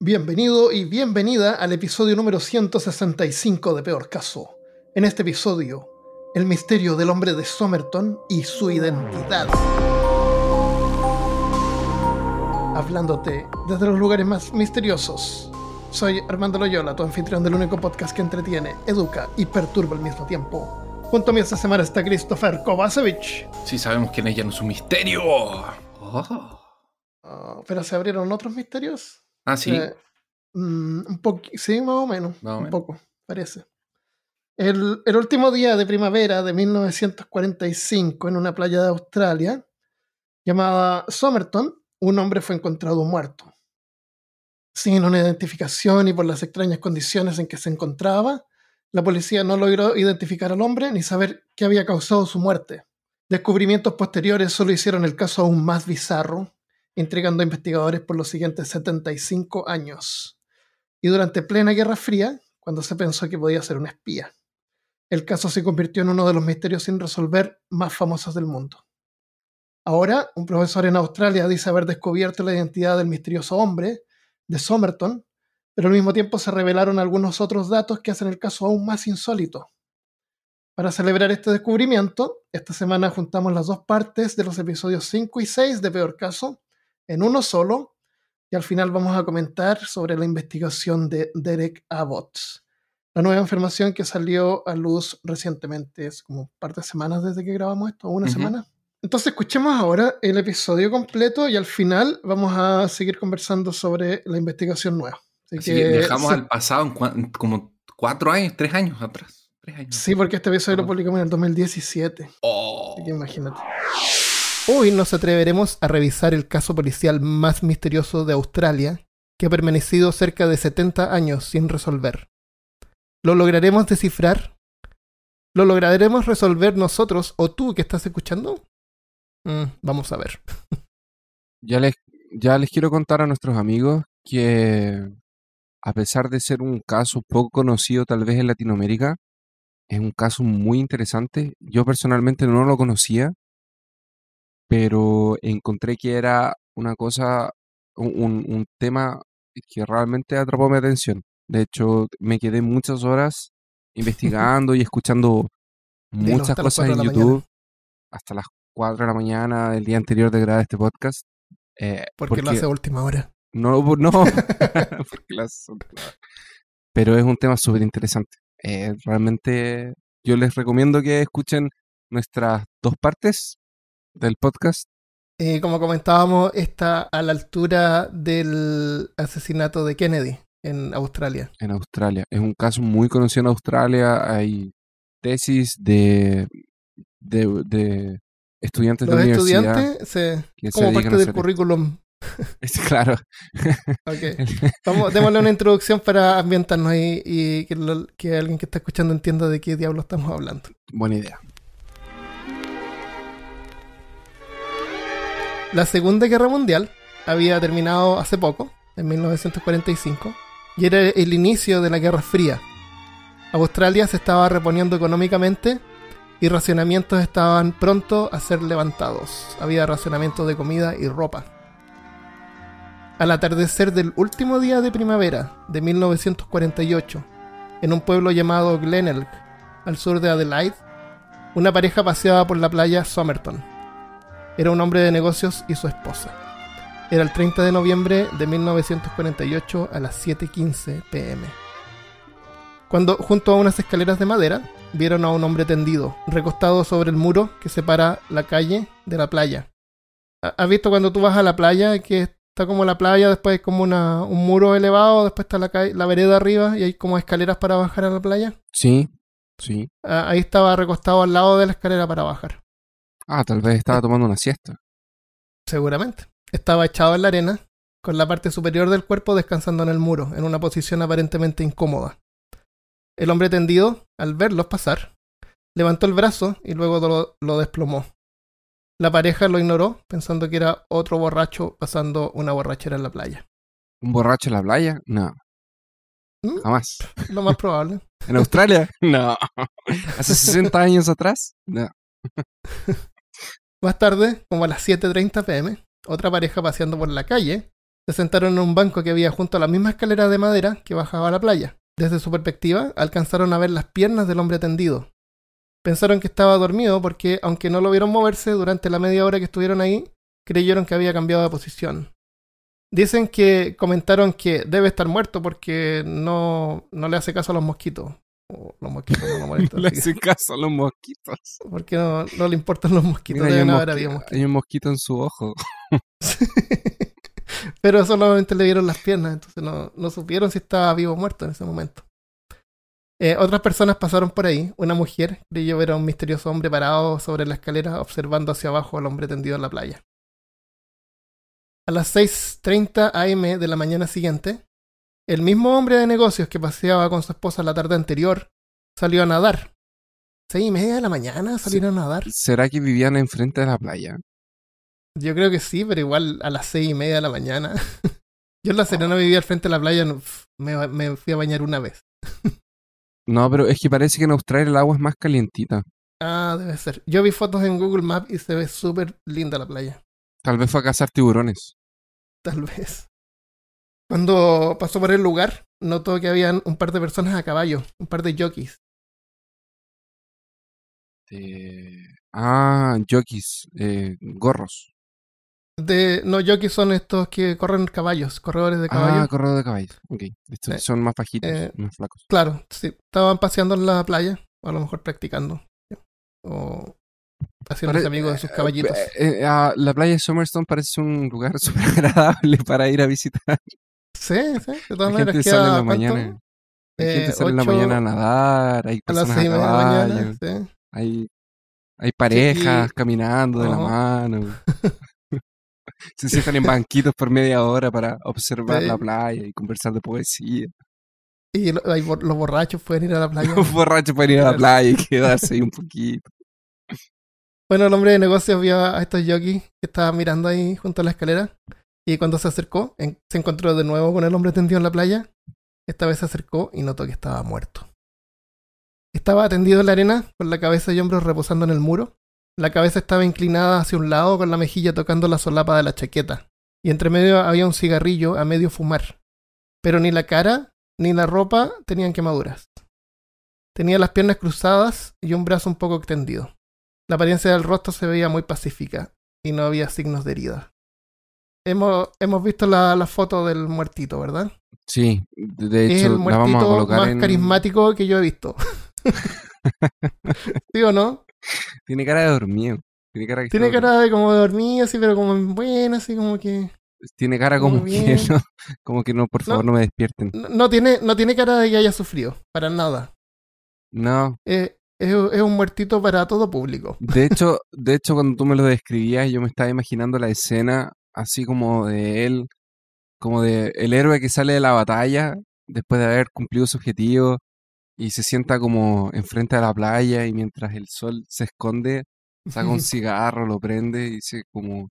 Bienvenido y bienvenida al episodio número 165 de Peor Caso. En este episodio, el misterio del hombre de Somerton y su identidad. Hablándote desde los lugares más misteriosos. Soy Armando Loyola, tu anfitrión del único podcast que entretiene, educa y perturba al mismo tiempo. Junto a mí esta semana está Christopher Kovacevic. Sí, sabemos quién es, ya no es un misterio. Pero se abrieron otros misterios. Ah, sí. Un poco, sí, más o menos. Más o menos. Poco, parece. El último día de primavera de 1945, en una playa de Australia llamada Somerton, un hombre fue encontrado muerto. Sin una identificación y por las extrañas condiciones en que se encontraba, la policía no logró identificar al hombre ni saber qué había causado su muerte. Descubrimientos posteriores solo hicieron el caso aún más bizarro, intrigando a investigadores por los siguientes 75 años. Y durante plena Guerra Fría, cuando se pensó que podía ser un espía. El caso se convirtió en uno de los misterios sin resolver más famosos del mundo. Ahora, un profesor en Australia dice haber descubierto la identidad del misterioso hombre de Somerton, pero al mismo tiempo se revelaron algunos otros datos que hacen el caso aún más insólito. Para celebrar este descubrimiento, esta semana juntamos las dos partes de los episodios 5 y 6 de Peor Caso en uno solo, y al final vamos a comentar sobre la investigación de Derek Abbott, la nueva información que salió a luz recientemente, es como un par de semanas desde que grabamos esto, una semana. Entonces escuchemos ahora el episodio completo y al final vamos a seguir conversando sobre la investigación nueva. Así que viajamos al pasado en como 4 años, 3 años atrás. 3 años. Sí, porque este episodio lo publicamos en el 2017. Así que imagínate. Hoy nos atreveremos a revisar el caso policial más misterioso de Australia, que ha permanecido cerca de 70 años sin resolver. ¿Lo lograremos descifrar? ¿Lo lograremos resolver nosotros o tú que estás escuchando? Vamos a ver. Ya les quiero contar a nuestros amigos que, a pesar de ser un caso poco conocido tal vez en Latinoamérica, es un caso muy interesante. Yo personalmente no lo conocía, pero encontré que era una cosa, un tema que realmente atrapó mi atención. De hecho, me quedé muchas horas investigando y escuchando muchas cosas en YouTube hasta las 4 de la mañana del día anterior de grabar este podcast. Porque lo hace a última hora. No, porque lo hace a última hora. Pero es un tema súper interesante. Realmente yo les recomiendo que escuchen nuestras dos partes del podcast. Como comentábamos, está a la altura del asesinato de Kennedy en Australia. En Australia. Es un caso muy conocido en Australia. Hay tesis de estudiantes de universidad. Los estudiantes, como parte del currículum. Claro. Okay. Démosle una introducción para ambientarnos y que alguien que está escuchando entienda de qué diablo estamos hablando. Buena idea. La Segunda Guerra Mundial había terminado hace poco, en 1945, y era el inicio de la Guerra Fría. Australia se estaba reponiendo económicamente y racionamientos estaban pronto a ser levantados. Había racionamiento de comida y ropa. Al atardecer del último día de primavera de 1948, en un pueblo llamado Glenelg, al sur de Adelaide, una pareja paseaba por la playa Somerton. Era un hombre de negocios y su esposa. Era el 30 de noviembre de 1948 a las 7:15 p.m. Cuando, junto a unas escaleras de madera, vieron a un hombre tendido, recostado sobre el muro que separa la calle de la playa. ¿Has visto cuando tú vas a la playa que está como la playa, después hay como un muro elevado, después está la vereda arriba y hay como escaleras para bajar a la playa? Sí. Ahí estaba recostado al lado de la escalera para bajar. Tal vez estaba tomando una siesta. Seguramente. Estaba echado en la arena, con la parte superior del cuerpo descansando en el muro, en una posición aparentemente incómoda. El hombre tendido, al verlos pasar, levantó el brazo y luego lo desplomó. La pareja lo ignoró, pensando que era otro borracho pasando una borrachera en la playa. ¿Un borracho en la playa? No. Jamás. Lo más probable. ¿En Australia? No. ¿Hace 60 años atrás? No. Más tarde, como a las 7:30 p.m., otra pareja paseando por la calle Se sentaron en un banco que había junto a la misma escalera de madera que bajaba a la playa. Desde su perspectiva, alcanzaron a ver las piernas del hombre tendido. Pensaron que estaba dormido porque, aunque no lo vieron moverse durante la media hora que estuvieron ahí, creyeron que había cambiado de posición. Dicen que comentaron que debe estar muerto porque no le hace caso a los mosquitos. O los mosquitos no lo molestan. Le hace caso a los mosquitos. Porque no le importan los mosquitos. Mira, Deben haber habido mosquitos. hay un mosquito en su ojo. Pero solamente le vieron las piernas, entonces no supieron si estaba vivo o muerto en ese momento. Otras personas pasaron por ahí. Una mujer creyó ver a un misterioso hombre parado sobre la escalera observando hacia abajo al hombre tendido en la playa. A las 6:30 am de la mañana siguiente, el mismo hombre de negocios que paseaba con su esposa la tarde anterior salió a nadar. 6:30 de la mañana salieron a nadar. ¿Será que vivían enfrente de la playa? Yo creo que sí, pero igual a las 6:30 de la mañana. Yo en La Serena vivía al frente de la playa, me fui a bañar una vez. No, pero es que parece que en Australia el agua es más calientita. Ah, debe ser. Yo vi fotos en Google Maps y se ve súper linda la playa. Tal vez fue a cazar tiburones. Tal vez. Cuando pasó por el lugar, notó que habían un par de personas a caballo, un par de jockeys. Jockeys, gorros. No, jockeys son estos que corren caballos, corredores de caballos. Corredor de caballos. Ok. Estos son más bajitos, más flacos. Claro, sí. Estaban paseando en la playa, o a lo mejor practicando. O haciéndose amigos de sus caballitos. La playa de Somerstone parece un lugar súper agradable para ir a visitar. Sí, de todas La maneras. gente sale en la mañana. La gente sale en la mañana a nadar, hay a las personas a 6:30 de la caballo, mañana, sí. hay parejas Sí, caminando de la mano. Se sientan en banquitos por media hora para observar Sí. la playa y conversar de poesía. Y los borrachos pueden ir a la playa. Los borrachos pueden ir a la playa y quedarse ahí un poquito. Bueno, el hombre de negocios vio a estos jockeys que estaban mirando ahí junto a la escalera. Y cuando se acercó, se encontró de nuevo con el hombre tendido en la playa. Esta vez se acercó y notó que estaba muerto. Estaba tendido en la arena, con la cabeza y hombros reposando en el muro. La cabeza estaba inclinada hacia un lado, con la mejilla tocando la solapa de la chaqueta. Y entre medio había un cigarrillo a medio fumar. Pero ni la cara ni la ropa tenían quemaduras. Tenía las piernas cruzadas y un brazo un poco extendido. La apariencia del rostro se veía muy pacífica y no había signos de herida. Hemos visto la foto del muertito, ¿verdad? Sí, de Es hecho el la vamos a muertito colocar más carismático que yo he visto. ¿Sí o no? Tiene cara de dormido. Tiene cara de como de dormir, así, pero como buena, así como que... Tiene cara como que no, como que no, por favor, no me despierten. No tiene cara de que haya sufrido, para nada. No. Es un muertito para todo público. De hecho, cuando tú me lo describías, yo me estaba imaginando la escena así como de él, como de el héroe que sale de la batalla después de haber cumplido su objetivo y se sienta como enfrente de la playa y mientras el sol se esconde, saca un cigarro, lo prende y dice como,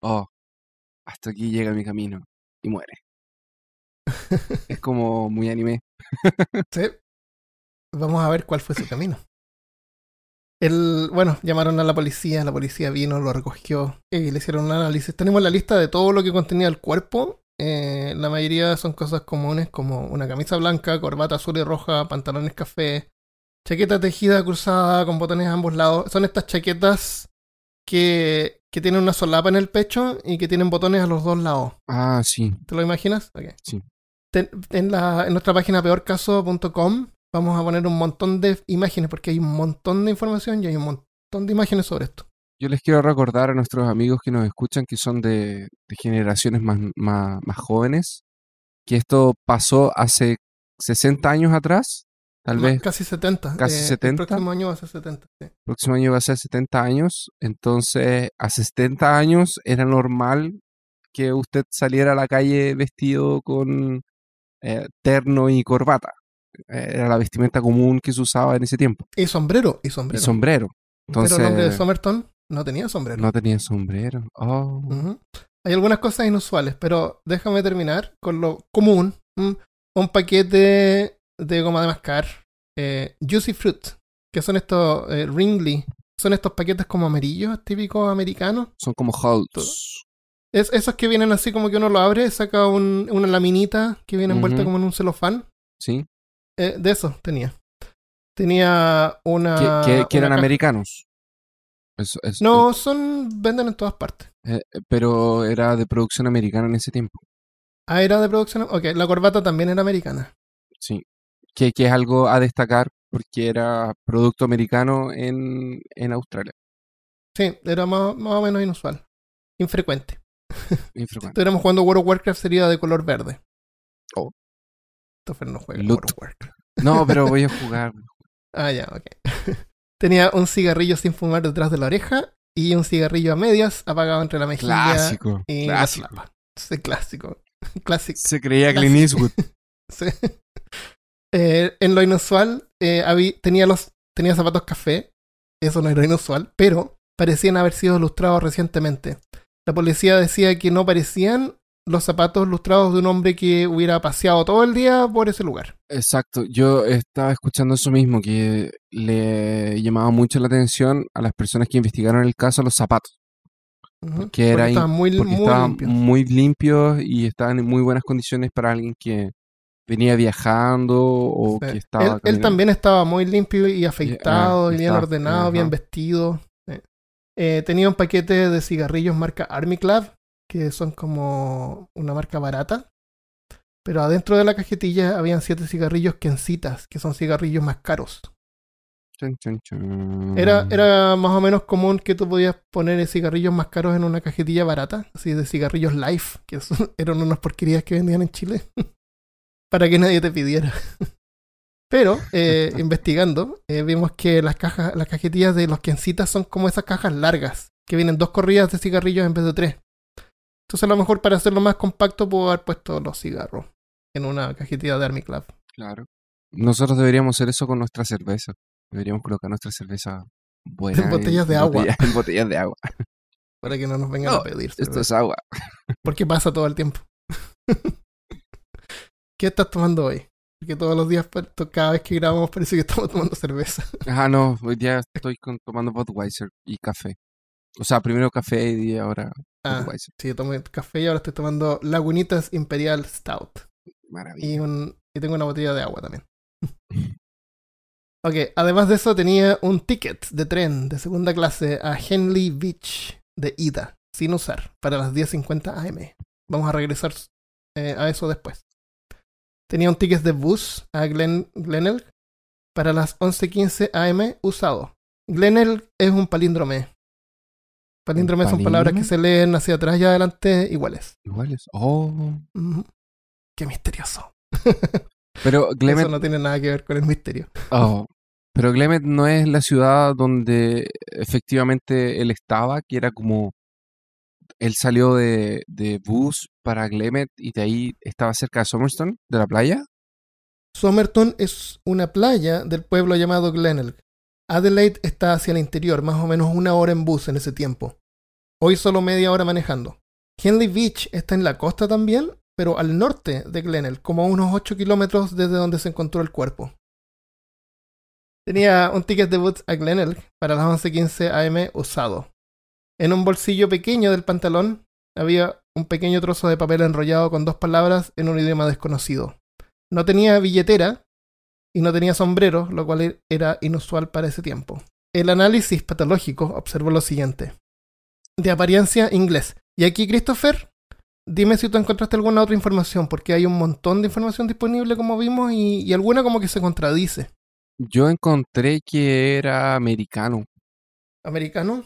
oh, hasta aquí llega mi camino y muere. Es como muy anime. Sí. Vamos a ver cuál fue su camino. Bueno, llamaron a la policía vino, lo recogió y le hicieron un análisis. Tenemos la lista de todo lo que contenía el cuerpo. La mayoría son cosas comunes como una camisa blanca, corbata azul y roja, pantalones café, chaqueta tejida cruzada con botones a ambos lados. Son estas chaquetas que tienen una solapa en el pecho y que tienen botones a los dos lados. Ah, sí. ¿Te lo imaginas? Okay. Sí. En nuestra página peorcaso.com vamos a poner un montón de imágenes porque hay un montón de información y hay un montón de imágenes sobre esto. Yo les quiero recordar a nuestros amigos que nos escuchan que son de generaciones más jóvenes, que esto pasó hace 60 años atrás, tal vez. Casi 70. Casi 70. El próximo año va a ser 70. Sí. El próximo año va a ser 70 años. Entonces, hace 70 años era normal que usted saliera a la calle vestido con terno y corbata. Era la vestimenta común que se usaba en ese tiempo. Y sombrero. Entonces, pero el hombre de Somerton no tenía sombrero. No tenía sombrero. Oh. Hay algunas cosas inusuales, pero déjame terminar con lo común. Un paquete de goma de mascar. Juicy Fruit, que son estos Ringley. Son estos paquetes como amarillos, típicos americanos. Son como Halts. Esos que vienen así como que uno lo abre, saca una laminita que viene envuelta Ujú. como en un celofán. ¿Sí? De esos tenía. Tenía Que una eran caja. americanos. No, venden en todas partes. Pero era de producción americana en ese tiempo. Ah, era de producción. Ok, la corbata también era americana. Sí. Que es algo a destacar porque era producto americano en Australia. Sí, era más o menos inusual. Infrecuente. Si Infrecuente. estuviéramos jugando World of Warcraft sería de color verde. Oh. Christopher no juega Loot. World of Warcraft. No, pero voy a jugar. Ah, ya, ok. Tenía un cigarrillo sin fumar detrás de la oreja y un cigarrillo a medias apagado entre la mejilla Clásico. y la Clásico. solapa. Sí, clásico. Clásico. Se creía Clint Clásico. Eastwood. Sí. En lo inusual, tenía zapatos café. Eso no era inusual, pero parecían haber sido lustrados recientemente. La policía decía que no parecían los zapatos lustrados de un hombre que hubiera paseado todo el día por ese lugar. Exacto, yo estaba escuchando eso mismo, que le llamaba mucho la atención a las personas que investigaron el caso los zapatos, Porque estaban muy limpios. muy limpios y estaban en muy buenas condiciones para alguien que venía viajando o Sí. que estaba Él caminando. también estaba muy limpio y afeitado, y bien estaba- ordenado, ajá. bien vestido. Sí. Tenía un paquete de cigarrillos marca Army Club, que son como una marca barata. Pero adentro de la cajetilla habían 7 cigarrillos Kencitas, que son cigarrillos más caros. Chun, chun, chun. Era más o menos común que tú podías poner cigarrillos más caros en una cajetilla barata, así de cigarrillos Life, que eran unas porquerías que vendían en Chile, para que nadie te pidiera. Pero, investigando, vimos que las cajetillas de los Kencitas son como esas cajas largas, que vienen 2 corridas de cigarrillos en vez de 3. Entonces a lo mejor para hacerlo más compacto puedo haber puesto los cigarros en una cajetilla de Army Club. Claro. Nosotros deberíamos hacer eso con nuestra cerveza. Deberíamos colocar nuestra cerveza buena En botellas de agua. en botellas de agua. Para que no nos vengan No, a pedir esto cerveza. es agua. Porque pasa todo el tiempo. ¿Qué estás tomando hoy? Porque todos los días, cada vez que grabamos, parece que estamos tomando cerveza. No, hoy día estoy tomando Budweiser y café. O sea, primero café y ahora Budweiser. Sí, tomé café y ahora estoy tomando Lagunitas Imperial Stout. Maravilla. Y tengo una botella de agua también. Ok, además de eso tenía un ticket de tren de segunda clase a Henley Beach de ida, sin usar, para las 10:50 am. Vamos a regresar a eso después. Tenía un ticket de bus a Glenelg para las 11:15 am usado. Glenelg es un palíndrome. Palíndromes son palabras que se leen hacia atrás y adelante iguales. Iguales. Oh. Qué misterioso. Pero Glemet... Eso no tiene nada que ver con el misterio. Oh. Pero Glemet no es la ciudad donde efectivamente él estaba, que era como... Él salió de bus para Glemet y de ahí estaba cerca de Somerton, de la playa. Somerton es una playa del pueblo llamado Glenelg. Adelaide está hacia el interior, más o menos 1 hora en bus en ese tiempo. Hoy solo media hora manejando. Henley Beach está en la costa también, pero al norte de Glenelg, como a unos 8 kilómetros desde donde se encontró el cuerpo. Tenía un ticket de bus a Glenelg para las 11:15 am usado. En un bolsillo pequeño del pantalón había un pequeño trozo de papel enrollado con 2 palabras en un idioma desconocido. No tenía billetera y no tenía sombrero, lo cual era inusual para ese tiempo. El análisis patológico observó lo siguiente. De apariencia inglés. Y aquí, Christopher, dime si tú encontraste alguna otra información, porque hay un montón de información disponible como vimos y alguna como que se contradice. Yo encontré que era americano. ¿Americano?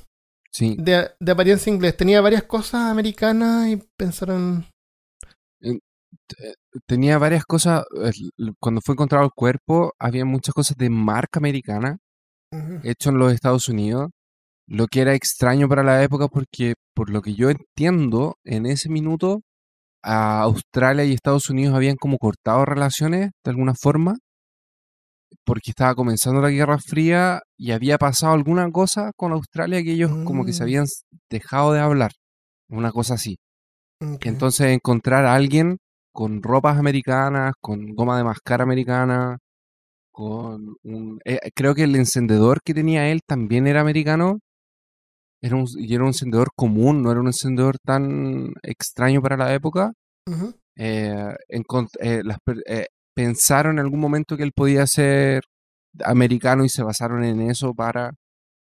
Sí. De apariencia inglés. Tenía varias cosas americanas y pensaron... Tenía varias cosas. Cuando fue encontrado el cuerpo, había muchas cosas de marca americana hecho en los Estados Unidos, lo que era extraño para la época porque, por lo que yo entiendo, en ese minuto a Australia y Estados Unidos habían como cortado relaciones de alguna forma porque estaba comenzando la Guerra Fría y había pasado alguna cosa con Australia que ellos como que se habían dejado de hablar, una cosa así. Okay. Entonces encontrar a alguien con ropas americanas, con goma de mascar americana, con un... creo que el encendedor que tenía él también era americano. Y era un encendedor común, no era un encendedor tan extraño para la época. Ujú. Pensaron en algún momento que él podía ser americano y se basaron en eso para...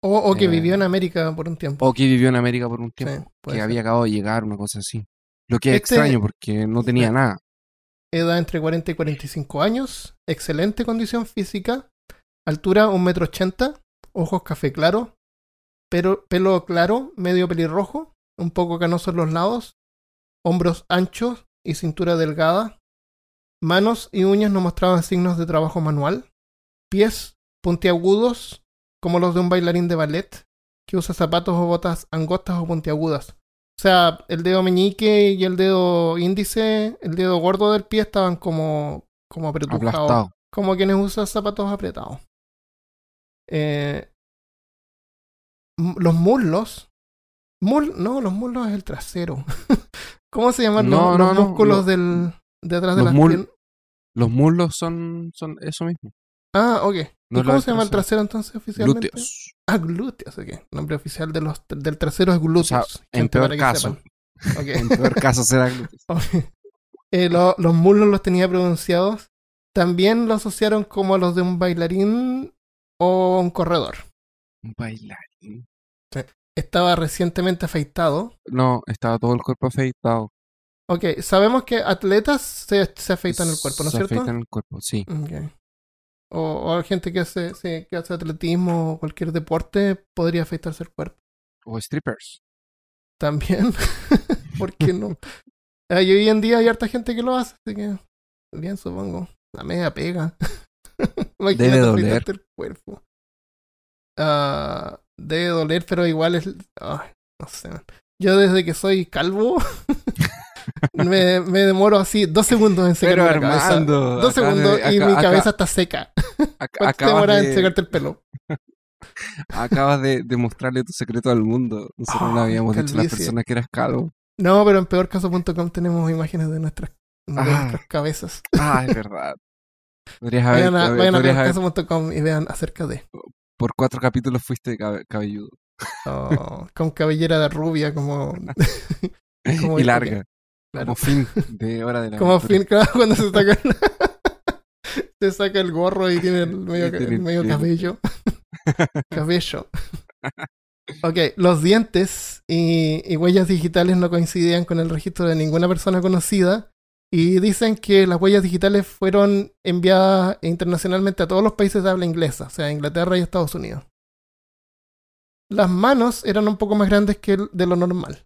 O que Eh, vivió en América por un tiempo. O que vivió en América por un Sí, tiempo, puede que ser. había acabado de llegar, una cosa así. Lo que es Este- extraño porque no tenía Sí. nada. Edad entre 40 y 45 años. Excelente condición física. Altura 1,80 m. Ojos café claro. Pelo claro, medio pelirrojo. Un poco canoso en los lados. Hombros anchos y cintura delgada. Manos y uñas no mostraban signos de trabajo manual. Pies puntiagudos, como los de un bailarín de ballet, que usa zapatos o botas angostas o puntiagudas. O sea, el dedo meñique y el dedo índice, el dedo gordo del pie estaban como apretujados. Aplastado. Como quienes usan zapatos apretados. Los muslos. Los muslos es el trasero. ¿Cómo se llaman No, los no, no, músculos de atrás de los las mul- piernas? Los muslos son eso mismo. Ah, ok. No ¿Y es lo cómo del se llama el trasero entonces oficialmente? Glúteos. Ah, glúteos, ok. El nombre oficial del trasero es glúteos. O sea, en gente, peor para que caso. sepan. Ok. En peor caso será glúteos. Los muslos los tenía pronunciados. También lo asociaron como a los de un bailarín o un corredor. Un bailarín. Estaba recientemente afeitado. No, estaba todo el cuerpo afeitado. Ok, sabemos que atletas se afeitan el cuerpo, ¿no es Se cierto? afeitan el cuerpo, sí. Ok. O gente que que hace atletismo o cualquier deporte podría afeitarse el cuerpo. O strippers. También. ¿Por qué no? Y hoy en día hay harta gente que lo hace, así que bien, supongo. La media pega. Imagínate Debe doler. afeitarte el cuerpo. Debe doler, pero igual es... Ay, no sé. Yo desde que soy calvo me demoro así 2 segundos en secarme Pero la cabeza. Armando, 2 segundos y mi cabeza está seca. ¿Cuánto te demora en secarte el pelo? Acabas de mostrarle tu secreto al mundo. Nosotros no habíamos dicho a las calvicie. personas que eras calvo. No, pero en peorcaso.com tenemos imágenes de nuestras cabezas. Ah, es verdad. Podrías haber, Vayan a podrías haber- peorcaso.com y vean acerca de... por 4 capítulos fuiste cabelludo. Con cabellera de rubia como Y larga. claro. Como fin de Hora de la Como Aventura. fin, claro, cuando se saca se saca el gorro y tiene el Y tiene el medio pelo. cabello. Cabello. Ok, los dientes y huellas digitales no coincidían con el registro de ninguna persona conocida y dicen que las huellas digitales fueron enviadas internacionalmente a todos los países de habla inglesa, o sea, Inglaterra y Estados Unidos. Las manos eran un poco más grandes que de lo normal.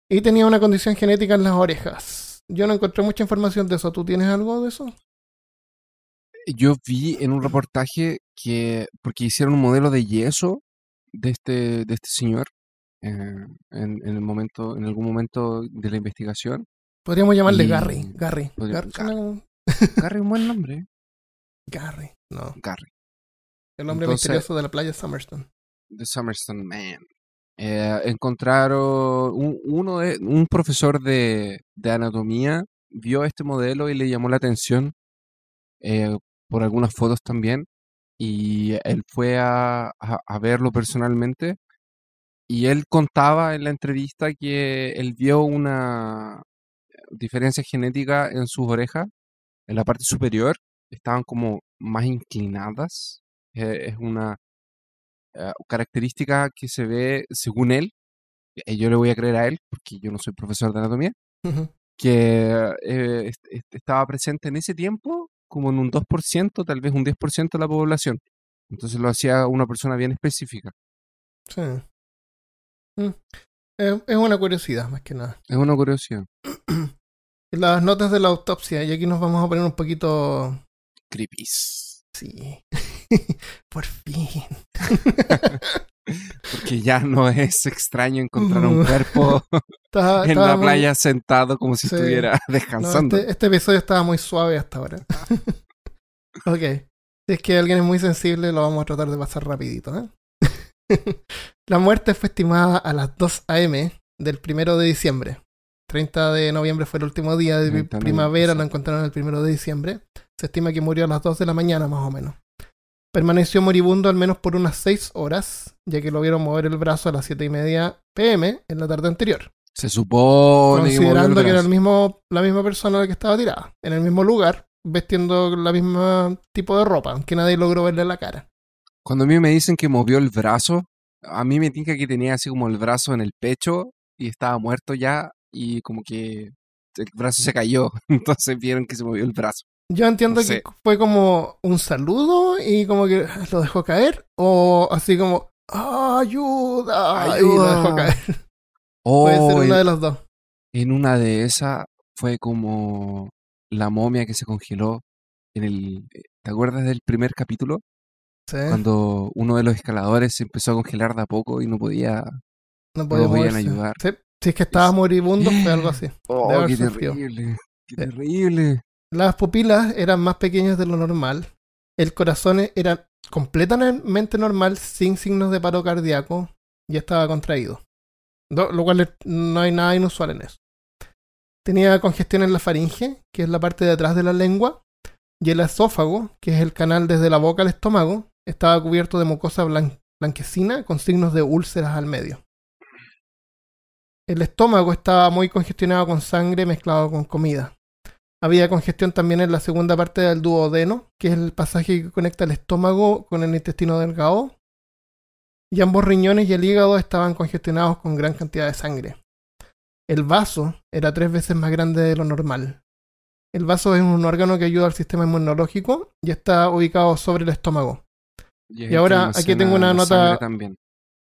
Y tenía una condición genética en las orejas. Yo no encontré mucha información de eso. ¿Tú tienes algo de eso? Yo vi en un reportaje porque hicieron un modelo de yeso de este señor en algún momento de la investigación. Podríamos llamarle Y- Gary. podría- Suena como... Gary, un buen nombre, ¿eh? Gary. No. Gary. El hombre Entonces- misterioso de la playa Summerston. The Summerston Man. Encontraron un profesor de anatomía vio este modelo y le llamó la atención por algunas fotos también, y él fue a verlo personalmente, y él contaba en la entrevista que él vio una diferencia genética en sus orejas. En la parte superior estaban como más inclinadas. Es una característica que se ve según él. Yo le voy a creer a él porque yo no soy profesor de anatomía, que estaba presente en ese tiempo como en un 2%, tal vez un 10% de la población. Entonces lo hacía una persona bien específica. Sí. Es una curiosidad, más que nada. Es una curiosidad. Las notas de la autopsia, y aquí nos vamos a poner un poquito... Creepies. Sí. Por fin. Porque ya no es extraño encontrar un cuerpo en Estaba la muy- playa sentado como si Sí. estuviera No, descansando. este episodio estaba muy suave hasta ahora. Ok. Si es que alguien es muy sensible, lo vamos a tratar de pasar rapidito, ¿eh? La muerte fue estimada a las 2 a.m. del 1 de diciembre. 30 de noviembre fue el último día de 30 de primavera, noviembre, lo sí. encontraron el 1 de diciembre. Se estima que murió a las 2 de la mañana, más o menos. Permaneció moribundo al menos por unas 6 horas, ya que lo vieron mover el brazo a las 7:30 p.m. en la tarde anterior. Se supone considerando que era la misma persona la que estaba tirada, en el mismo lugar, vestiendo la misma tipo de ropa, aunque nadie logró verle la cara. Cuando a mí me dicen que movió el brazo, a mí me tinca que tenía así como el brazo en el pecho y estaba muerto ya y como que el brazo se cayó. Entonces vieron que se movió el brazo. Yo entiendo que fue como un saludo y como que lo dejó caer, o así como ¡ayuda! Y lo dejó caer. Puede ser una de las dos. En una de esas fue como la momia que se congeló en el... ¿Te acuerdas del primer capítulo? Sí. Cuando uno de los escaladores se empezó a congelar de a poco y no podían moverse. ayudar. Sí. Si es que estaba moribundo, fue algo así. ¡Oh, qué terrible! ¡Qué terrible! Las pupilas eran más pequeñas de lo normal. El corazón era completamente normal, sin signos de paro cardíaco, y estaba contraído. Lo cual no hay nada inusual en eso. Tenía congestión en la faringe, que es la parte de atrás de la lengua, y el esófago, que es el canal desde la boca al estómago, estaba cubierto de mucosa blanquecina con signos de úlceras al medio. El estómago estaba muy congestionado con sangre mezclado con comida. Había congestión también en la segunda parte del duodeno, que es el pasaje que conecta el estómago con el intestino delgado. Y ambos riñones y el hígado estaban congestionados con gran cantidad de sangre. El vaso era 3 veces más grande de lo normal. El vaso es un órgano que ayuda al sistema inmunológico y está ubicado sobre el estómago. Y ahora aquí tengo una nota... También.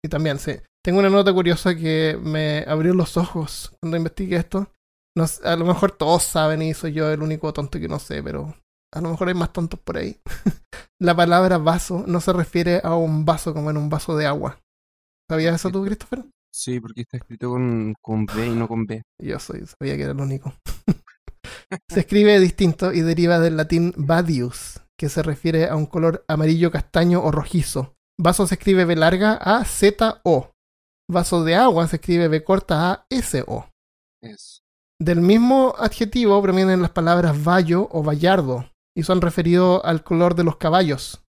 Y también, sí. Tengo una nota curiosa que me abrió los ojos cuando investigué esto. No, a lo mejor todos saben y soy yo el único tonto que no sé, pero a lo mejor hay más tontos por ahí. La palabra vaso no se refiere a un vaso como en un vaso de agua. ¿Sabías eso tú, Christopher? Sí, porque está escrito con B y no con B. Yo sabía que era el único. Se escribe distinto y deriva del latín vadius, que se refiere a un color amarillo, castaño o rojizo. Vaso se escribe B larga A Z O. Vaso de agua se escribe B corta A S O. Del mismo adjetivo provienen las palabras vallo o vallardo y son referidos al color de los caballos.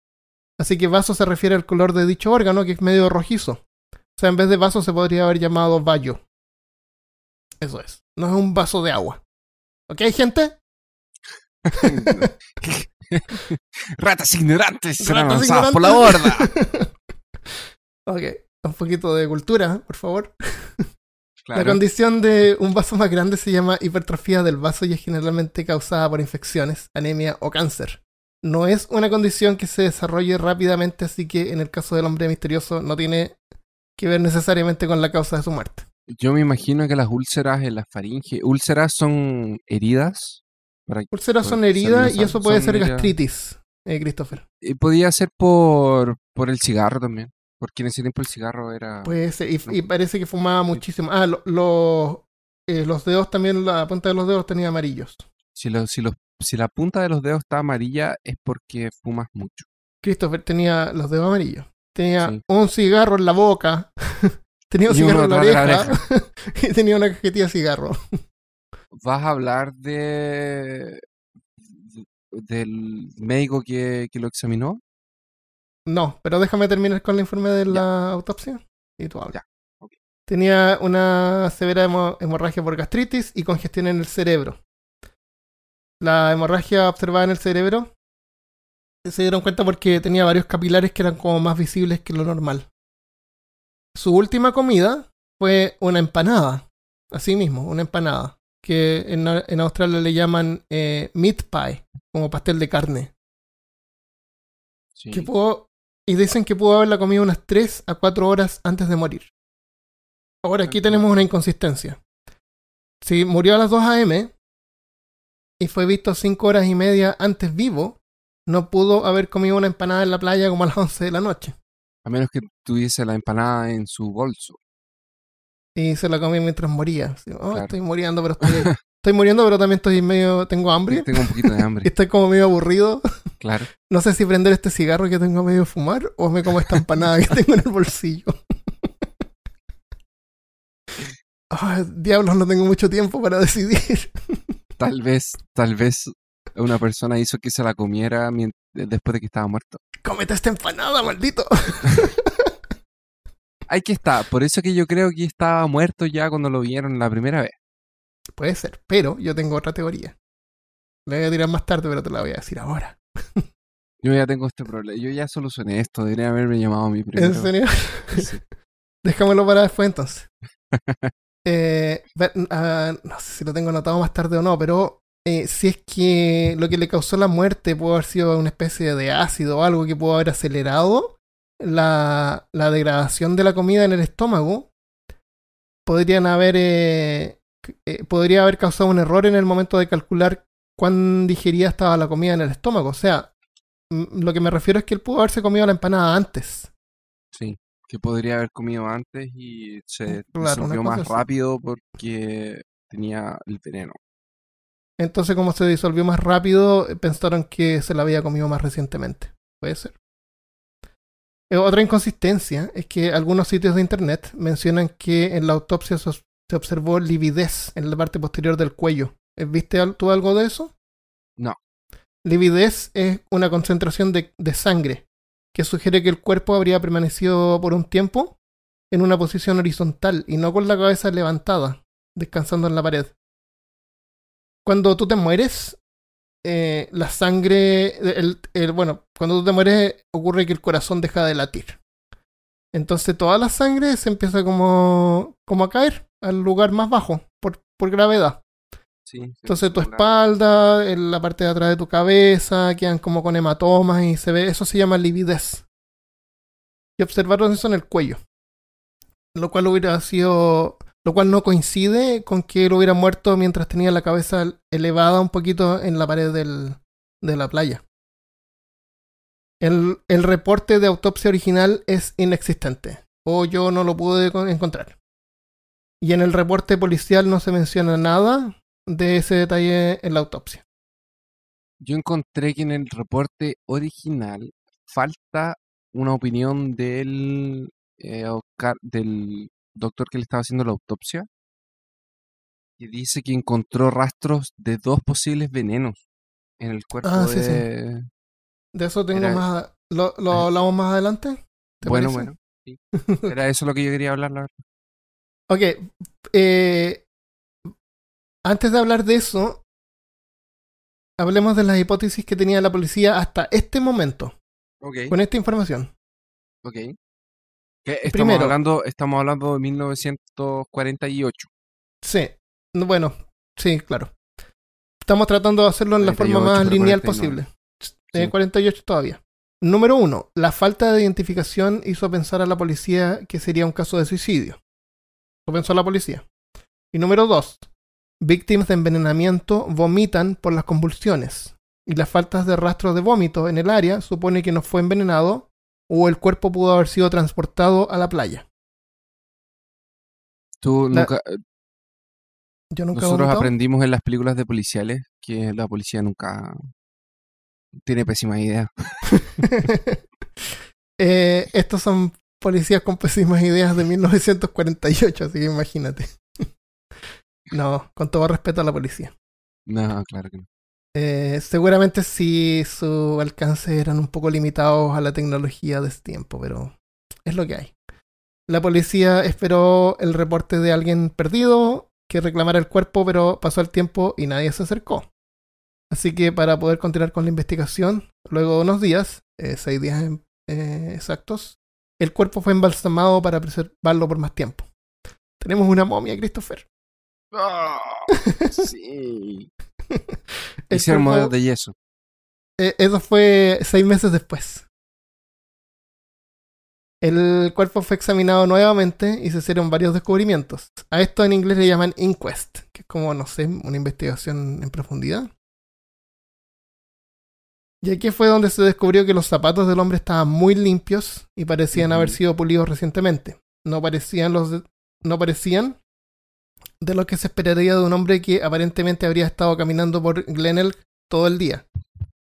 Así que vaso se refiere al color de dicho órgano, que es medio rojizo. O sea, en vez de vaso se podría haber llamado vallo. Eso es. No es un vaso de agua. ¿Ok, gente? Ratas ignorantes serán lanzadas por la borda. Ok, un poquito de cultura, por favor. Claro. La condición de un vaso más grande se llama hipertrofia del vaso y es generalmente causada por infecciones, anemia o cáncer. No es una condición que se desarrolle rápidamente, así que en el caso del hombre misterioso no tiene que ver necesariamente con la causa de su muerte. Yo me imagino que las úlceras en la faringe... ¿Úlceras son heridas? Úlceras son heridas y eso puede ser gastritis, Christopher. Y podía ser por el cigarro también. Porque en ese tiempo el cigarro era... Pues y parece que fumaba muchísimo. Los dedos también, la punta de los dedos tenía amarillos. Si la punta de los dedos está amarilla es porque fumas mucho. Christopher tenía los dedos amarillos. Tenía un cigarro en la boca. Tenía un cigarro en la oreja. Y tenía una cajetilla de cigarro. ¿Vas a hablar del médico que lo examinó? No, pero déjame terminar con el informe de la autopsia y tú hablas. Okay. Tenía una severa hemorragia por gastritis y congestión en el cerebro. La hemorragia observada en el cerebro se dieron cuenta porque tenía varios capilares que eran como más visibles que lo normal. Su última comida fue una empanada, así mismo, una empanada, que en Australia le llaman meat pie, como pastel de carne. Sí. Y dicen que pudo haberla comido unas 3 a 4 horas antes de morir. Ahora aquí tenemos una inconsistencia. Si murió a las 2 a.m. y fue visto 5 horas y media antes vivo, no pudo haber comido una empanada en la playa como a las 11 de la noche. A menos que tuviese la empanada en su bolso. Y se la comió mientras moría. Así, claro. Estoy muriendo, pero estoy muriendo, pero también tengo hambre. Tengo un poquito de hambre. Y estoy como medio aburrido. Claro. No sé si prender este cigarro que tengo a medio fumar o me como esta empanada que tengo en el bolsillo. Diablos, no tengo mucho tiempo para decidir. Tal vez una persona hizo que se la comiera después de que estaba muerto. ¡Cómete esta empanada, maldito! Ahí que está. Por eso que yo creo que estaba muerto ya cuando lo vieron la primera vez. Puede ser, pero yo tengo otra teoría. La voy a tirar más tarde, pero te la voy a decir ahora. Yo ya tengo este problema. Yo ya solucioné esto. Debería haberme llamado a mí primero. ¿En serio? Sí. Déjamelo para después entonces. No sé si lo tengo anotado más tarde o no, pero si es que lo que le causó la muerte pudo haber sido una especie de ácido o algo que pudo haber acelerado la degradación de la comida en el estómago, podría haber causado un error en el momento de calcular cuán digerida estaba la comida en el estómago. O sea, lo que me refiero es que él pudo haberse comido la empanada antes. Sí, que podría haber comido antes y se Claro, disolvió una cosa más así. rápido porque tenía el veneno. Entonces, como se disolvió más rápido, pensaron que se la había comido más recientemente. Puede ser. Otra inconsistencia es que algunos sitios de internet mencionan que en la autopsia se observó lividez en la parte posterior del cuello. ¿Viste tú algo de eso? No. Lividez es una concentración de sangre que sugiere que el cuerpo habría permanecido por un tiempo en una posición horizontal y no con la cabeza levantada, descansando en la pared. Cuando tú te mueres, la sangre, cuando tú te mueres ocurre que el corazón deja de latir. Entonces toda la sangre se empieza como a caer al lugar más bajo por gravedad. Sí, Entonces tu espalda, en la parte de atrás de tu cabeza, quedan como con hematomas y se ve, eso se llama lividez. Y observaron eso en el cuello. Lo cual no coincide con que él hubiera muerto mientras tenía la cabeza elevada un poquito en la pared de la playa. El reporte de autopsia original es inexistente, o yo no lo pude encontrar. Y en el reporte policial no se menciona nada de ese detalle en la autopsia. Yo encontré que en el reporte original falta una opinión del doctor que le estaba haciendo la autopsia, y dice que encontró rastros de 2 posibles venenos en el cuerpo Sí. De eso tengo más. ¿Lo hablamos más adelante? ¿Te Bueno, parece? bueno. Sí. Era eso lo que yo quería hablar, la verdad. Ok. Antes de hablar de eso, hablemos de las hipótesis que tenía la policía hasta este momento. Ok. Con esta información. Ok. Estamos Primero, hablando de 1948. sí. Bueno, sí, claro. Estamos tratando de hacerlo en la forma 48, más pero lineal 49. posible. Sí. 48 todavía. Número 1. La falta de identificación hizo pensar a la policía que sería un caso de suicidio. Lo pensó la policía. Y número 2. Víctimas de envenenamiento vomitan por las convulsiones. Y las faltas de rastros de vómito en el área supone que no fue envenenado o el cuerpo pudo haber sido transportado a la playa. Yo nunca Nosotros Nosotros aprendimos en las películas de policiales que la policía nunca tiene pésimas ideas. Estos son policías con pésimas ideas de 1948, así que imagínate. No, con todo respeto a la policía. No, claro que no. Seguramente sí su alcance eran un poco limitados a la tecnología de ese tiempo, pero es lo que hay. La policía esperó el reporte de alguien perdido que reclamara el cuerpo, pero pasó el tiempo y nadie se acercó. Así que para poder continuar con la investigación, luego de unos días, 6 días exactos, el cuerpo fue embalsamado para preservarlo por más tiempo. Tenemos una momia, Christopher. ¡Oh! Sí. El Hicieron cuerpo- modelos de yeso. Eso fue 6 meses después. El cuerpo fue examinado nuevamente y se hicieron varios descubrimientos. A esto en inglés le llaman inquest, que es como, no sé, una investigación en profundidad. Y aquí fue donde se descubrió que los zapatos del hombre estaban muy limpios y parecían haber sido pulidos recientemente. No parecían de lo que se esperaría de un hombre que aparentemente habría estado caminando por Glenelg todo el día.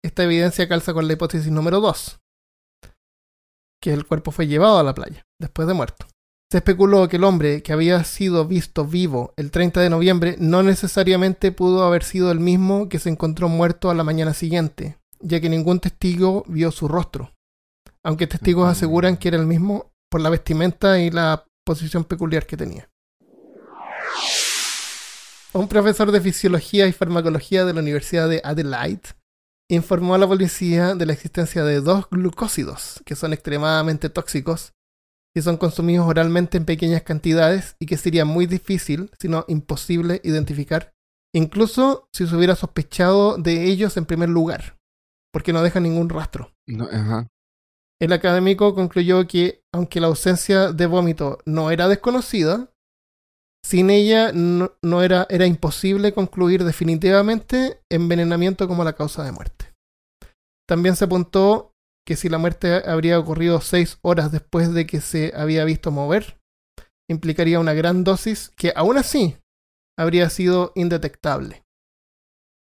Esta evidencia calza con la hipótesis número 2, que el cuerpo fue llevado a la playa después de muerto. Se especuló que el hombre que había sido visto vivo el 30 de noviembre no necesariamente pudo haber sido el mismo que se encontró muerto a la mañana siguiente, ya que ningún testigo vio su rostro, aunque testigos aseguran que era el mismo por la vestimenta y la posición peculiar que tenía. Un profesor de fisiología y farmacología de la Universidad de Adelaide informó a la policía de la existencia de 2 glucósidos que son extremadamente tóxicos y son consumidos oralmente en pequeñas cantidades y que sería muy difícil, si no imposible, identificar, incluso si se hubiera sospechado de ellos en primer lugar, porque no dejan ningún rastro. No, ajá. El académico concluyó que, aunque la ausencia de vómito no era desconocida, sin ella era imposible concluir definitivamente envenenamiento como la causa de muerte. También se apuntó que si la muerte habría ocurrido 6 horas después de que se había visto mover, implicaría una gran dosis que aún así habría sido indetectable,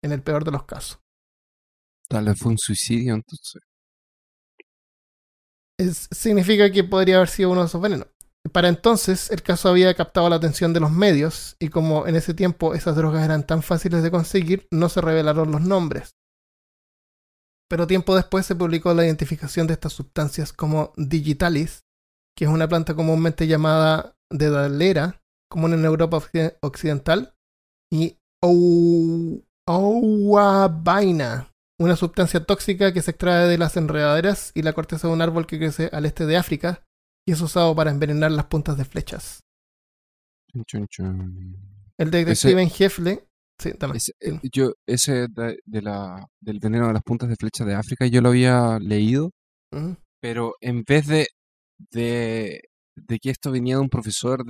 en el peor de los casos. Tal vez fue un suicidio, entonces. Significa que podría haber sido uno de esos venenos. Para entonces, el caso había captado la atención de los medios, y como en ese tiempo esas drogas eran tan fáciles de conseguir, no se revelaron los nombres. Pero tiempo después se publicó la identificación de estas sustancias como digitalis, que es una planta comúnmente llamada dedalera, común en Europa occidental, y ouabaina, una sustancia tóxica que se extrae de las enredaderas y la corteza de un árbol que crece al este de África y es usado para envenenar las puntas de flechas. Chun, chun. El detective en jefe... Sí, también. Del veneno de las puntas de flecha de África, yo lo había leído, pero en vez de que esto venía de un profesor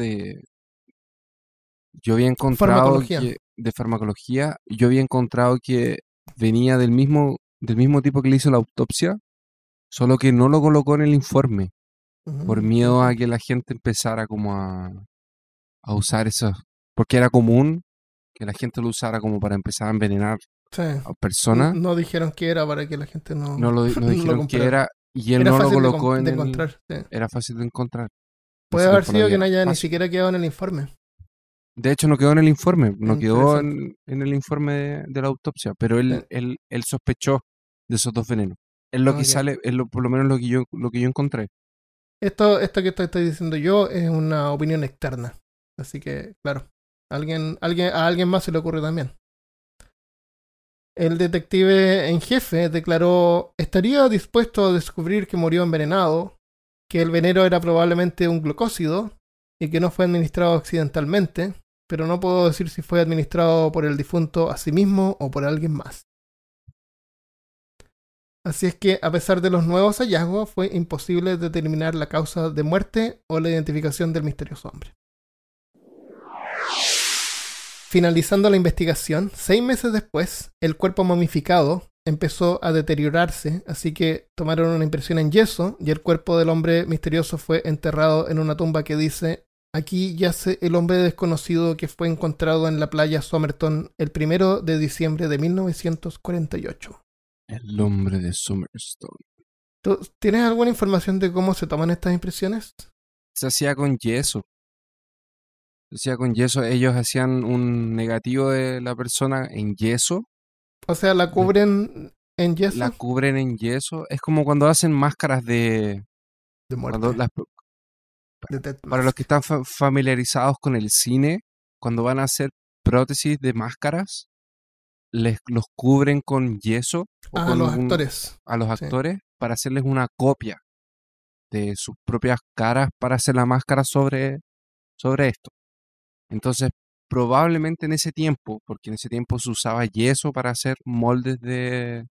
yo había encontrado de farmacología, yo había encontrado que venía del mismo tipo que le hizo la autopsia, solo que no lo colocó en el informe, por miedo a que la gente empezara como a usar eso, porque era común que la gente lo usara como para empezar a envenenar a personas. No dijeron que era para que la gente no dijeron que era, y él no lo colocó en encontrar. Era fácil de encontrar. Puede haber sido que no haya ni siquiera quedado en el informe. De hecho, no quedó en el informe, no quedó en el informe de la autopsia, pero él sospechó de esos 2 venenos. Es lo que sale, por lo menos lo que yo encontré. Esto que estoy diciendo yo es una opinión externa. Así que, claro, a alguien más se le ocurre también. El detective en jefe declaró: estaría dispuesto a descubrir que murió envenenado, que el veneno era probablemente un glucósido y que no fue administrado accidentalmente, pero no puedo decir si fue administrado por el difunto a sí mismo o por alguien más. Así es que, a pesar de los nuevos hallazgos, fue imposible determinar la causa de muerte o la identificación del misterioso hombre. Finalizando la investigación, 6 meses después, el cuerpo momificado empezó a deteriorarse, así que tomaron una impresión en yeso y el cuerpo del hombre misterioso fue enterrado en una tumba que dice: aquí yace el hombre desconocido que fue encontrado en la playa Somerton el 1 de diciembre de 1948. El hombre de Somerton. ¿Tú tienes alguna información de cómo se toman estas impresiones? Se hacía con yeso. Ellos hacían un negativo de la persona en yeso. O sea, ¿la cubren en yeso? La cubren en yeso. Es como cuando hacen máscaras de muerte. Para los que están familiarizados con el cine, cuando van a hacer prótesis de máscaras, los cubren con yeso. A los actores. A los actores, para hacerles una copia de sus propias caras para hacer la máscara sobre esto. Entonces, probablemente en ese tiempo, porque en ese tiempo se usaba yeso para hacer moldes de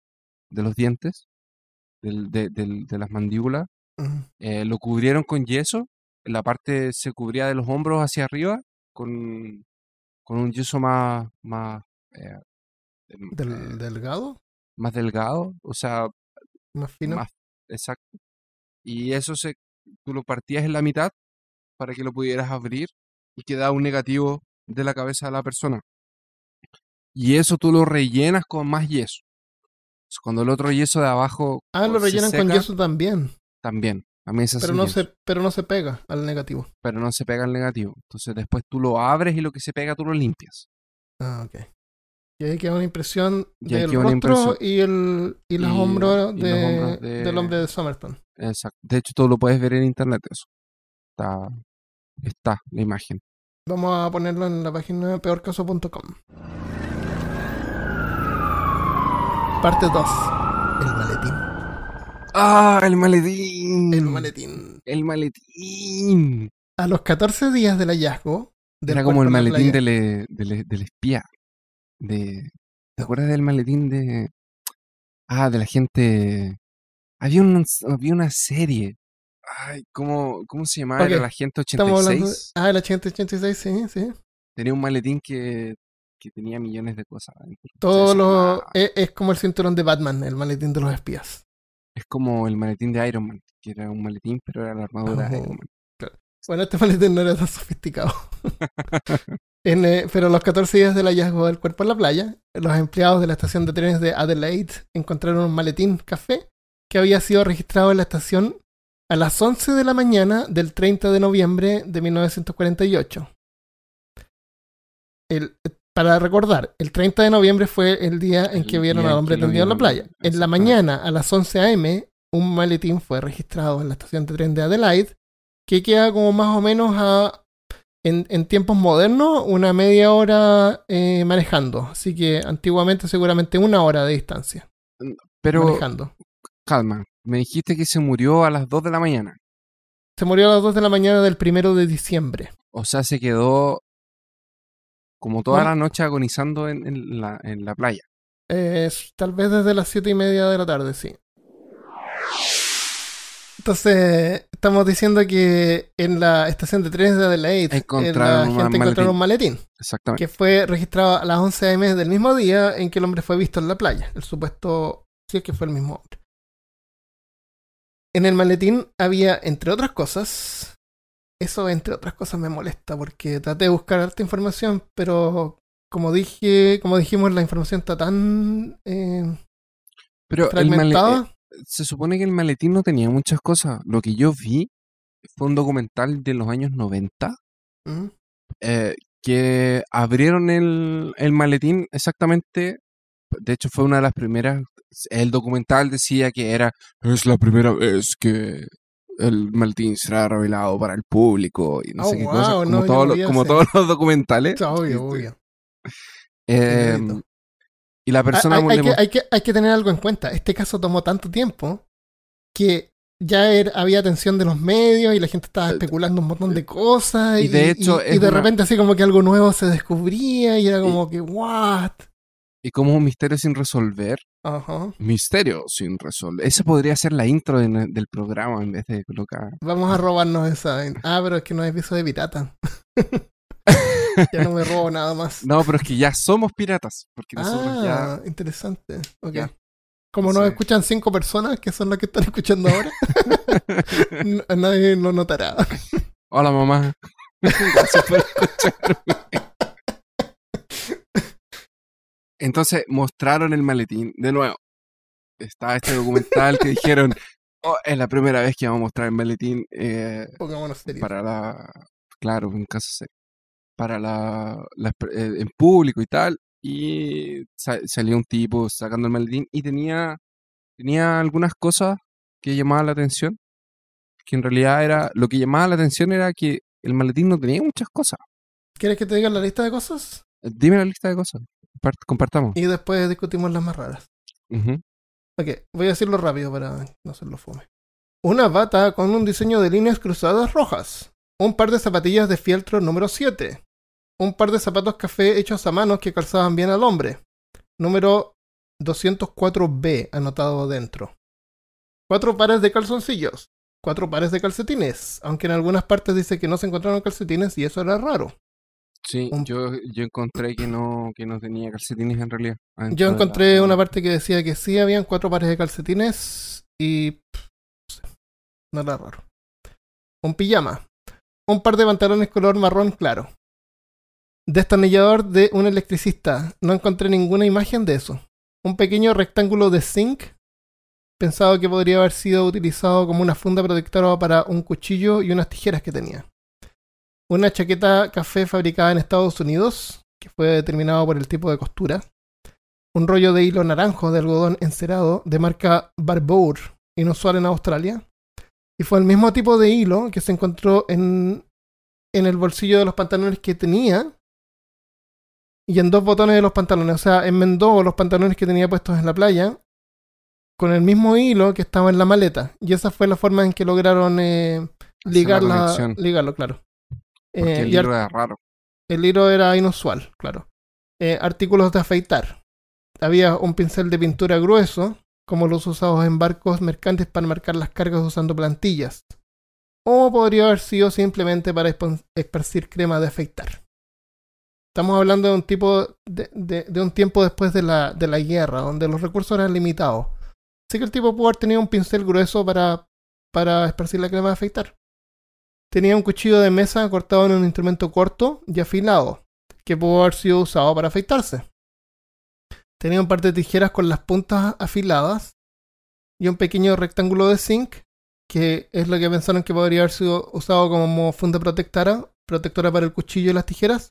los dientes, de las mandíbulas, lo cubrieron con yeso. La parte se cubría de los hombros hacia arriba con un yeso más delgado. Más delgado, o sea, más fino. Exacto. Y eso tú lo partías en la mitad para que lo pudieras abrir y quedaba un negativo de la cabeza de la persona. Y eso tú lo rellenas con más yeso. Cuando el otro yeso de abajo lo rellenan seca, con yeso también. También. A mí esa Pero no se pega al negativo. pero no se pega el negativo. Entonces después tú lo abres y lo que se pega tú lo limpias. Ah, ok. Y ahí queda una impresión Y ahí del queda una rostro impresión. y los Y- hombros y los hombros del hombre de Somerton. Exacto. De hecho, tú lo puedes ver en internet eso. Está la imagen. Vamos a ponerlo en la página peorcaso.com. Parte 2. El maletín. ¡Ah! ¡El maletín! El maletín. ¡El maletín! A los 14 días del hallazgo del Era como el cuerpo en la maletín playa. del espía. ¿Te acuerdas del maletín de la gente? Había una serie. Ay, ¿cómo se llamaba? Ok, Era la Agente Estamos hablando de... 86. Ah, el 86, sí, sí. Tenía un maletín que tenía millones de cosas adentro. Todo Eso, lo... Es como el cinturón de Batman, el maletín de los espías. es como el maletín de Iron Man, que era un maletín, pero era la armadura de Oh, Iron Man. claro. Bueno, este maletín no era tan sofisticado. Pero a los 14 días del hallazgo del cuerpo en la playa, los empleados de la estación de trenes de Adelaide encontraron un maletín café que había sido registrado en la estación a las 11 de la mañana del 30 de noviembre de 1948. Para recordar, el 30 de noviembre fue el día en que El vieron día al en hombre que lo tendido en la vieron, playa. En la exactamente. mañana, a las 11 a.m., un maletín fue registrado en la estación de tren de Adelaide, que queda como más o menos en tiempos modernos, una media hora manejando. Así que antiguamente seguramente 1 hora de distancia Pero, manejando. calma, me dijiste que se murió a las 2 de la mañana. Se murió a las 2 de la mañana del 1 de diciembre. O sea, se quedó como toda No. la noche agonizando en la playa. Tal vez desde las 7:30 de la tarde, sí. Entonces, estamos diciendo que en la estación de trenes de Adelaide Encontraron la gente encontró un maletín Exactamente. que fue registrado a las 11 a.m. del mismo día en que el hombre fue visto en la playa. El supuesto, sí es que fue el mismo hombre. En el maletín había, entre otras cosas, eso entre otras cosas me molesta porque traté de buscar harta información, pero como dijimos, la información está tan Pero fragmentada. se supone que el maletín no tenía muchas cosas. Lo que yo vi fue un documental de los años 90 ¿Mm? que abrieron el maletín exactamente. De hecho, fue una de las primeras. El documental decía que es la primera vez que el maletín será revelado para el público y no sé qué cosa, Wow, como, no, yo no vi como ese. todos los documentales. Obvio, obvio. Eh, Inédito. y la persona Hay que tener algo en cuenta. Este caso tomó tanto tiempo que ya había atención de los medios y la gente estaba especulando un montón de cosas. y de hecho y de repente así como que algo nuevo se descubría y era como que, ¿what? Y como un misterio sin resolver. Ajá. Misterio sin resolver. Esa podría ser la intro del programa en vez de colocar. Vamos a robarnos esa. Pero es que no es episodio de pirata. Ya no me robo nada más. No, pero es que ya somos piratas. Porque nosotros ya. Interesante. Ok. Ya. Como nos escuchan 5 personas, que son las que están escuchando ahora, nadie lo notará. Hola, mamá. Gracias por escucharme. Entonces mostraron el maletín. De nuevo, estaba este documental que dijeron: es la primera vez que vamos a mostrar el maletín Pongámonos serios. para claro, en caso serio. Para en público y tal. Y salió un tipo sacando el maletín y tenía algunas cosas que llamaban la atención. Que en realidad lo que llamaba la atención era que el maletín no tenía muchas cosas. ¿Quieres que te diga la lista de cosas? Dime la lista de cosas. Compartamos. Y después discutimos las más raras. Uh-huh. Ok, voy a decirlo rápido para no hacerlo fome. Una bata con un diseño de líneas cruzadas rojas. Un par de zapatillas de fieltro número 7. Un par de zapatos café hechos a mano que calzaban bien al hombre. Número 204B anotado dentro. 4 pares de calzoncillos. 4 pares de calcetines. Aunque en algunas partes dice que no se encontraron calcetines y eso era raro. Sí, yo encontré que no tenía calcetines en realidad. Yo encontré una parte que decía que sí habían 4 pares de calcetines y no era raro. Un pijama. Un par de pantalones color marrón claro. Destornillador de un electricista. No encontré ninguna imagen de eso. Un pequeño rectángulo de zinc pensado que podría haber sido utilizado como una funda protectora para un cuchillo y unas tijeras que tenía. Una chaqueta café fabricada en Estados Unidos, que fue determinado por el tipo de costura. Un rollo de hilo naranjo de algodón encerado de marca Barbour, inusual en Australia. Y fue el mismo tipo de hilo que se encontró en el bolsillo de los pantalones que tenía y en 2 botones de los pantalones. O sea, enmendó los pantalones que tenía puestos en la playa con el mismo hilo que estaba en la maleta. Y esa fue la forma en que lograron ligarlo, claro. Porque el hilo era raro. El hilo era inusual, claro. Artículos de afeitar. Había un pincel de pintura grueso, como los usados en barcos mercantes para marcar las cargas usando plantillas. O podría haber sido simplemente para esparcir crema de afeitar. Estamos hablando de un tipo de un tiempo después de la guerra, donde los recursos eran limitados. Así que el tipo pudo haber tenido un pincel grueso para esparcir la crema de afeitar. Tenía un cuchillo de mesa cortado en un instrumento corto y afilado, que pudo haber sido usado para afeitarse. Tenía un par de tijeras con las puntas afiladas y un pequeño rectángulo de zinc, que es lo que pensaron que podría haber sido usado como funda protectora para el cuchillo y las tijeras.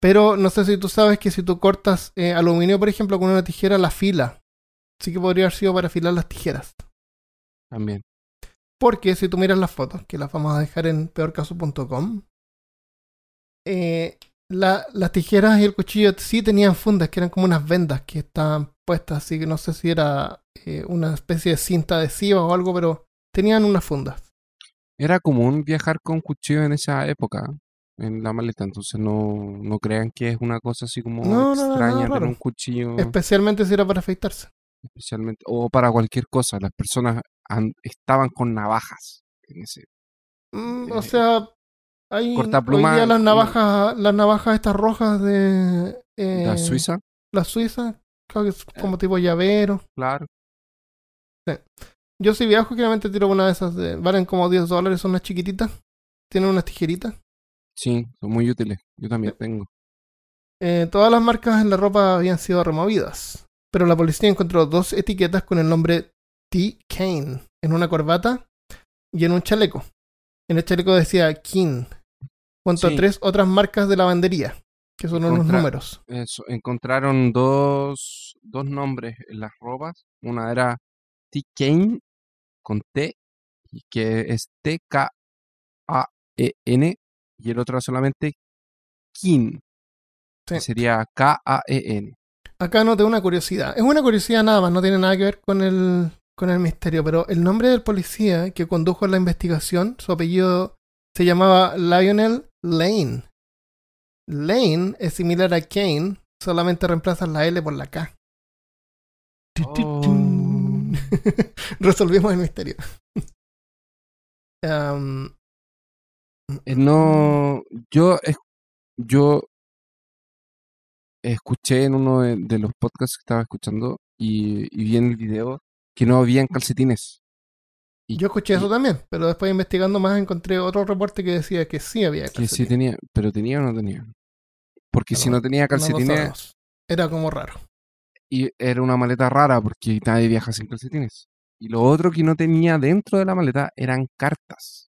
Pero no sé si tú sabes que si tú cortas aluminio, por ejemplo, con una tijera, la fila. Así que podría haber sido para afilar las tijeras. También. Porque si tú miras las fotos, que las vamos a dejar en peorcaso.com, las tijeras y el cuchillo sí tenían fundas, que eran como unas vendas que estaban puestas, así que no sé si era una especie de cinta adhesiva o algo, pero tenían unas fundas. Era común viajar con cuchillo en esa época, en la maleta, entonces no crean que es una cosa así como extraña tener un cuchillo. Especialmente si era para afeitarse. Especialmente, o para cualquier cosa, las personas estaban con navajas en ese. O sea, hay cortapluma, hoy día las navajas estas rojas de la Suiza. La Suiza, creo que es como tipo llavero. Claro. Sí. Yo si viajo, generalmente tiro una de esas, valen como $10, son unas chiquititas, tienen unas tijeritas. Sí, son muy útiles, yo también tengo. Todas las marcas en la ropa habían sido removidas, pero la policía encontró 2 etiquetas con el nombre T. Kane en una corbata y en un chaleco. En el chaleco decía King, junto a 3 otras marcas de lavandería, que son unos números. Eso, encontraron dos nombres en las ropas. Una era T. Kane con T, que es T-K-A-E-N, y el otro solamente King, que sería K-A-E-N. Acá noté una curiosidad. Es una curiosidad nada más, no tiene nada que ver con el misterio, pero el nombre del policía que condujo la investigación, su apellido se llamaba Lionel Lane. Lane es similar a Kane, solamente reemplazan la L por la K. Resolvimos el misterio. Yo escuché en uno de los podcasts que estaba escuchando y vi en el video que no habían calcetines. Yo escuché eso también, pero después investigando más encontré otro reporte que decía que sí había calcetines. Que sí tenía, pero tenía o no tenía. Porque si no tenía calcetines... era como raro. Y era una maleta rara porque nadie viaja sin calcetines. Y lo otro que no tenía dentro de la maleta eran cartas.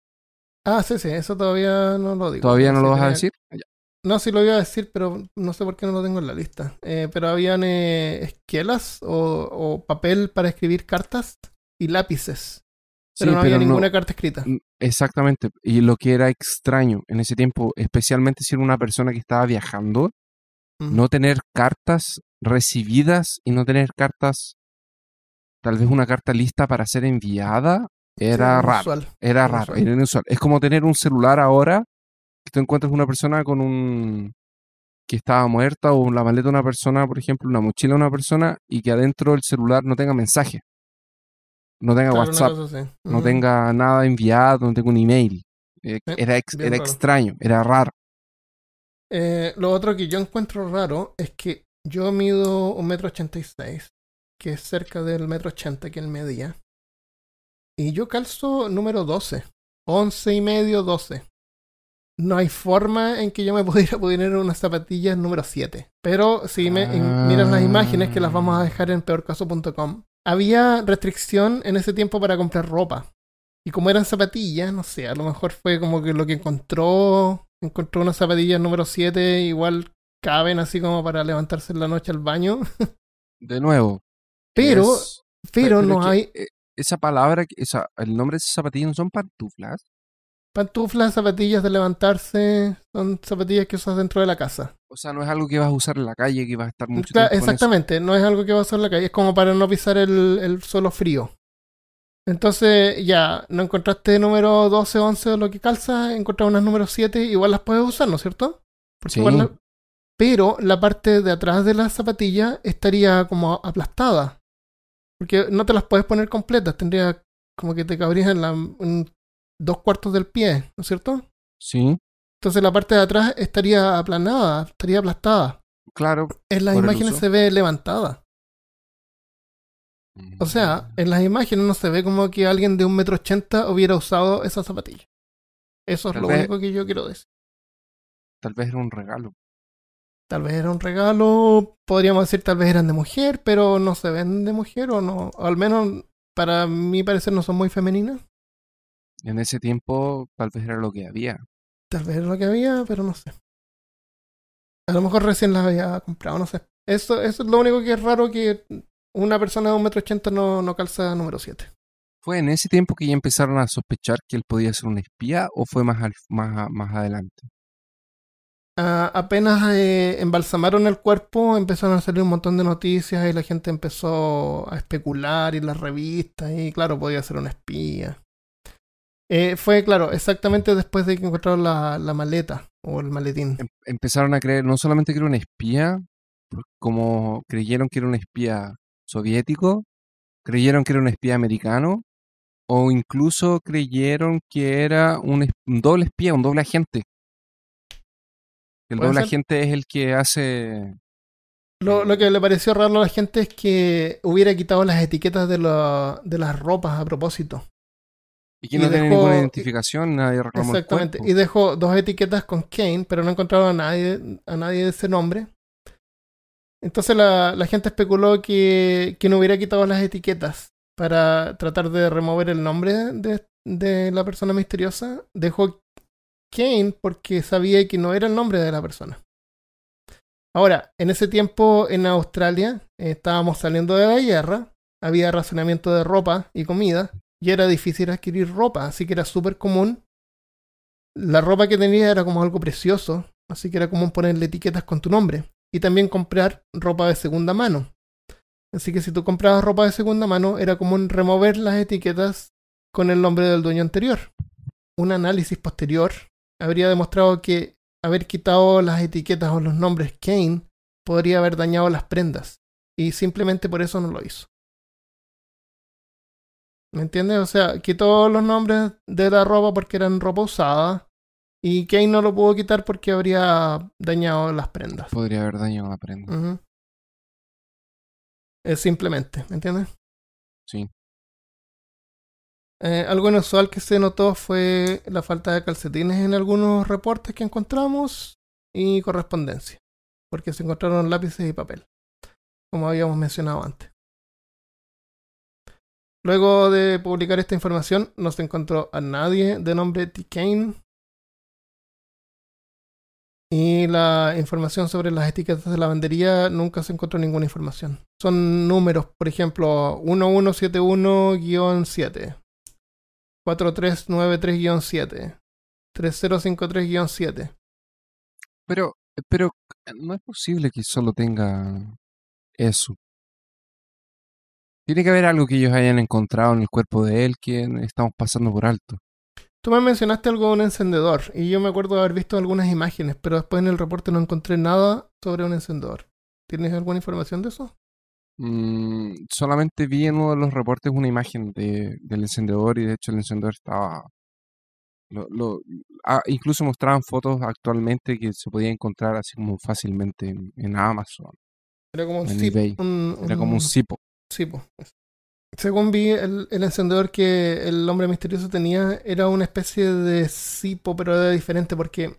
Ah, sí, eso todavía no lo digo. ¿Todavía no lo vas a decir? Ya. No, sí lo iba a decir, pero no sé por qué no lo tengo en la lista. Pero habían esquelas o papel para escribir cartas y lápices. Pero no había ninguna carta escrita. Exactamente. Y lo que era extraño en ese tiempo, especialmente si era una persona que estaba viajando, no tener cartas recibidas y no tener cartas, tal vez una carta lista para ser enviada, era raro. Era raro, era inusual. Es como tener un celular ahora, que tú encuentras una persona con que estaba muerta, o la maleta de una persona, por ejemplo, una mochila de una persona, y que adentro del celular no tenga mensaje. No tenga WhatsApp, no tenga nada enviado, no tenga un email. Era extraño, era raro. Lo otro que yo encuentro raro es que yo mido 1,86 m, que es cerca del 1,80 m que él medía. Y yo calzo número 12, 11 y medio, 12. No hay forma en que yo me pudiera poner unas zapatillas número 7. Pero si miras las imágenes, que las vamos a dejar en peorcaso.com, había restricción en ese tiempo para comprar ropa. Y como eran zapatillas, no sé, a lo mejor fue como que lo que encontró unas zapatillas número 7, igual caben así como para levantarse en la noche al baño. De nuevo. Pero no hay... Esa palabra, el nombre de esas zapatillas no son pantuflas. Pantuflas, zapatillas de levantarse, son zapatillas que usas dentro de la casa. O sea, no es algo que vas a usar en la calle, que vas a estar mucho tiempo Exactamente, con eso. No es algo que vas a usar en la calle, es como para no pisar el suelo frío. Entonces, ya, no encontraste número 12, 11 o lo que calza, encontraste unas número 7, igual las puedes usar, ¿no es cierto? Sí. Pero la parte de atrás de la zapatilla estaría como aplastada. Porque no te las puedes poner completas, tendría como que te cabrías en 2/4 del pie, ¿no es cierto? Sí. Entonces la parte de atrás estaría aplanada, estaría aplastada. Claro. En las imágenes se ve levantada. O sea, en las imágenes no se ve como que alguien de 1,80 m hubiera usado esa zapatilla. Eso es lo único que yo quiero decir. Tal vez era un regalo. Tal vez era un regalo, podríamos decir tal vez eran de mujer, pero no se ven de mujer o no. O al menos para mi parecer no son muy femeninas. En ese tiempo tal vez era lo que había. Tal vez era lo que había, pero no sé. A lo mejor recién las había comprado, no sé. Eso es lo único que es raro, que una persona de 1,80 m no calza número 7. ¿Fue en ese tiempo que ya empezaron a sospechar que él podía ser un espía o fue más adelante? Apenas embalsamaron el cuerpo, empezaron a salir un montón de noticias y la gente empezó a especular y las revistas y claro, podía ser un espía. Fue, claro, exactamente después de que encontraron la maleta o el maletín. Empezaron a creer no solamente que era un espía, como creyeron que era un espía soviético, creyeron que era un espía americano, o incluso creyeron que era un doble espía, un doble agente. El doble agente es el que hace... Lo que le pareció raro a la gente es que hubiera quitado las etiquetas de las ropas a propósito. Y que no tiene ninguna identificación, nadie reclamó el cuerpo. Exactamente, y dejó 2 etiquetas con Kane, pero no encontraron a nadie de ese nombre. Entonces la gente especuló que no hubiera quitado las etiquetas para tratar de remover el nombre de la persona misteriosa. Dejó Kane porque sabía que no era el nombre de la persona. Ahora, en ese tiempo en Australia estábamos saliendo de la guerra, había racionamiento de ropa y comida y era difícil adquirir ropa, así que era súper común. La ropa que tenía era como algo precioso, así que era común ponerle etiquetas con tu nombre y también comprar ropa de segunda mano. Así que si tú comprabas ropa de segunda mano era común remover las etiquetas con el nombre del dueño anterior. Un análisis posterior habría demostrado que haber quitado las etiquetas o los nombres Kane podría haber dañado las prendas. Y simplemente por eso no lo hizo. ¿Me entiendes? O sea, quitó los nombres de la ropa porque eran ropa usada. Y Kane no lo pudo quitar porque habría dañado las prendas. Podría haber dañado la prenda. Es simplemente, ¿me entiendes? Sí. Algo inusual que se notó fue la falta de calcetines en algunos reportes que encontramos y correspondencia, porque se encontraron lápices y papel, como habíamos mencionado antes. Luego de publicar esta información, no se encontró a nadie de nombre T. Kane. Y la información sobre las etiquetas de lavandería nunca se encontró ninguna información. Son números, por ejemplo, 1171-7. 4393-7, 3053-7. Pero no es posible que solo tenga eso. Tiene que haber algo que ellos hayan encontrado en el cuerpo de él que estamos pasando por alto. Tú me mencionaste algo de un encendedor y yo me acuerdo de haber visto algunas imágenes, pero después en el reporte no encontré nada sobre un encendedor. ¿Tienes alguna información de eso? Solamente vi en uno de los reportes una imagen del encendedor y de hecho el encendedor estaba... incluso mostraban fotos actualmente que se podía encontrar así como fácilmente en Amazon. Era como un eBay. Era como un cipo. Cipo. Según vi, el encendedor que el hombre misterioso tenía era una especie de cipo, pero era diferente porque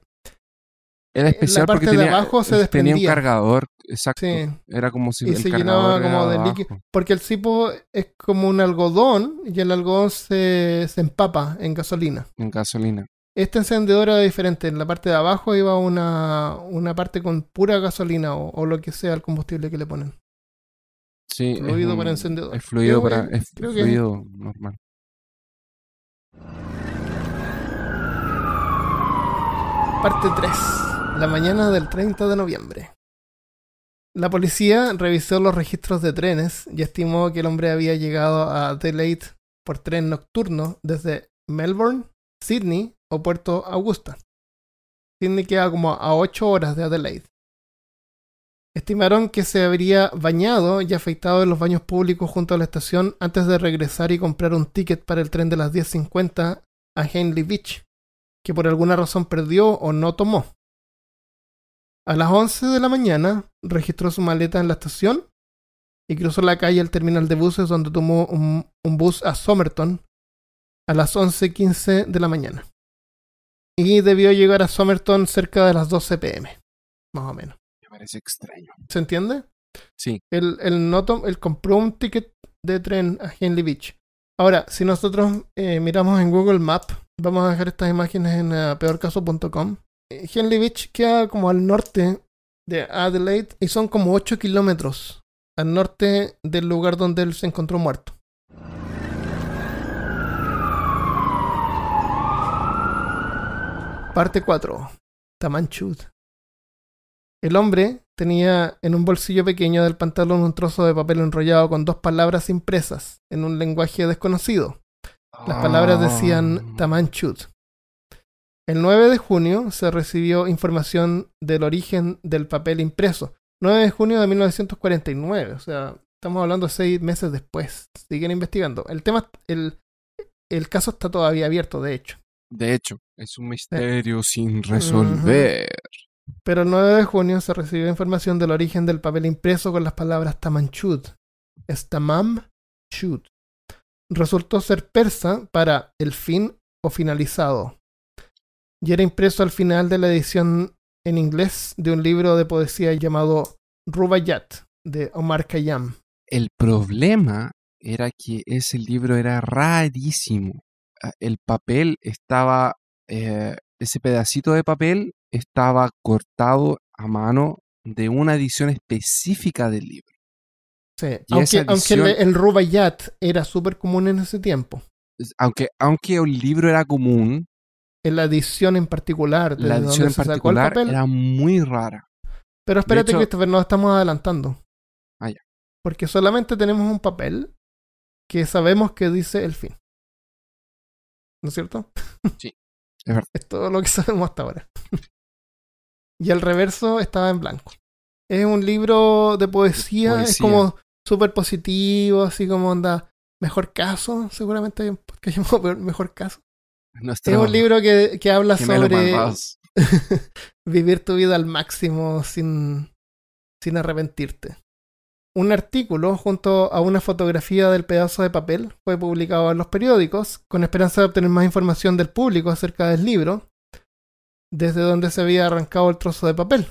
era especial la parte porque de abajo se desprendía. Tenía un cargador exacto. Sí. Era como si Y el se cargador llenaba como era de abajo. líquido. Porque el cipo es como un algodón y el algodón se empapa en gasolina. En gasolina. Este encendedor era diferente. En la parte de abajo iba una parte con pura gasolina o lo que sea el combustible que le ponen. Sí, Fluido para encendedor. es fluido Es fluido normal. parte 3. La mañana del 30 de noviembre. La policía revisó los registros de trenes y estimó que el hombre había llegado a Adelaide por tren nocturno desde Melbourne, Sydney o Puerto Augusta. Sydney queda como a 8 horas de Adelaide. Estimaron que se habría bañado y afeitado en los baños públicos junto a la estación antes de regresar y comprar un ticket para el tren de las 10:50 a Henley Beach, que por alguna razón perdió o no tomó. A las 11 de la mañana registró su maleta en la estación y cruzó la calle al terminal de buses donde tomó un bus a Somerton a las 11:15 de la mañana. Y debió llegar a Somerton cerca de las 12 p.m. más o menos. Me parece extraño. ¿Se entiende? Sí. Él compró un ticket de tren a Henley Beach. Ahora, si nosotros miramos en Google Maps, vamos a dejar estas imágenes en peorcaso.com. Henley Beach queda como al norte de Adelaide y son como 8 kilómetros al norte del lugar donde él se encontró muerto. Parte 4. Tamanchud. El hombre tenía en un bolsillo pequeño del pantalón un trozo de papel enrollado con 2 palabras impresas en un lenguaje desconocido. Las palabras decían Tamanchud. El 9 de junio se recibió información del origen del papel impreso. 9 de junio de 1949, o sea, estamos hablando de 6 meses después. Siguen investigando. El caso está todavía abierto, de hecho. De hecho, es un misterio sin resolver. Pero el 9 de junio se recibió información del origen del papel impreso con las palabras Tamanchud. Es Tamam Chud. Resultó ser persa para el fin o finalizado. Y era impreso al final de la edición en inglés de un libro de poesía llamado Rubaiyat, de Omar Khayyam. El problema era que ese libro era rarísimo. El papel estaba, ese pedacito de papel estaba cortado a mano de una edición específica del libro. Sí, aunque el Rubaiyat era súper común en ese tiempo. Aunque el libro era común, en la edición en particular, la edición en particular era muy rara. Pero espérate, Christopher, nos estamos adelantando. Ah, ya. Porque solamente tenemos un papel que sabemos que dice el fin. ¿No es cierto? Sí, es verdad. Es todo lo que sabemos hasta ahora. Y el reverso estaba en blanco. Es un libro de poesía. Es como súper positivo, así como onda, mejor caso, seguramente hay un podcast llamado Mejor Caso. Es un libro que habla sobre vivir tu vida al máximo sin arrepentirte. Un artículo junto a una fotografía del pedazo de papel fue publicado en los periódicos con esperanza de obtener más información del público acerca del libro, desde donde se había arrancado el trozo de papel.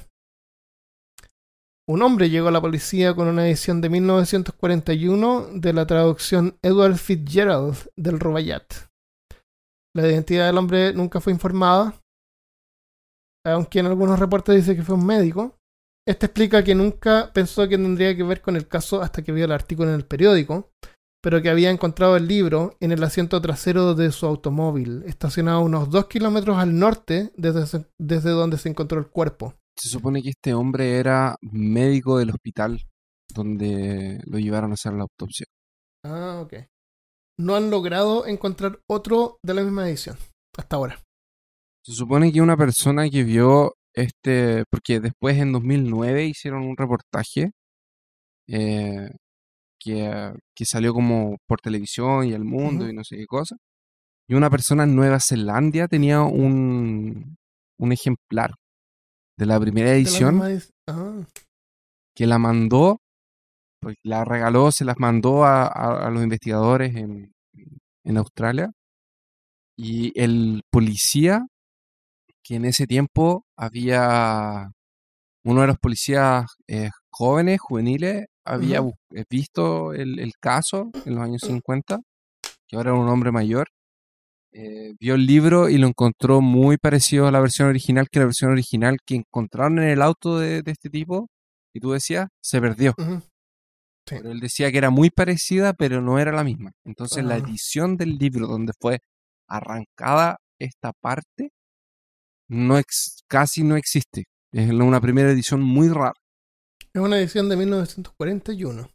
Un hombre llegó a la policía con una edición de 1941 de la traducción Edward Fitzgerald del Rubaiyat. La identidad del hombre nunca fue informada, aunque en algunos reportes dice que fue un médico. Este explica que nunca pensó que tendría que ver con el caso hasta que vio el artículo en el periódico, pero que había encontrado el libro en el asiento trasero de su automóvil, estacionado a unos 2 kilómetros al norte desde donde se encontró el cuerpo. Se supone que este hombre era médico del hospital donde lo llevaron a hacer la autopsia. Ah, ok. No han logrado encontrar otro de la misma edición hasta ahora. Se supone que una persona que vio porque después en 2009 hicieron un reportaje que salió como por televisión y El Mundo y no sé qué cosa. Y una persona en Nueva Zelanda tenía un ejemplar de la primera edición que la mandó, pues la regaló, se las mandó a los investigadores en Australia. Y el policía, que en ese tiempo había uno de los policías jóvenes, juveniles, había Ujú. visto el caso en los años 50, que ahora era un hombre mayor. Vio el libro y lo encontró muy parecido a la versión original, que la versión original que encontraron en el auto de este tipo, y tú decías, se perdió. Ujú. Sí. Pero él decía que era muy parecida, pero no era la misma. Entonces la Ah. edición del libro donde fue arrancada esta parte casi no existe. Es una primera edición muy rara. Es una edición de 1941.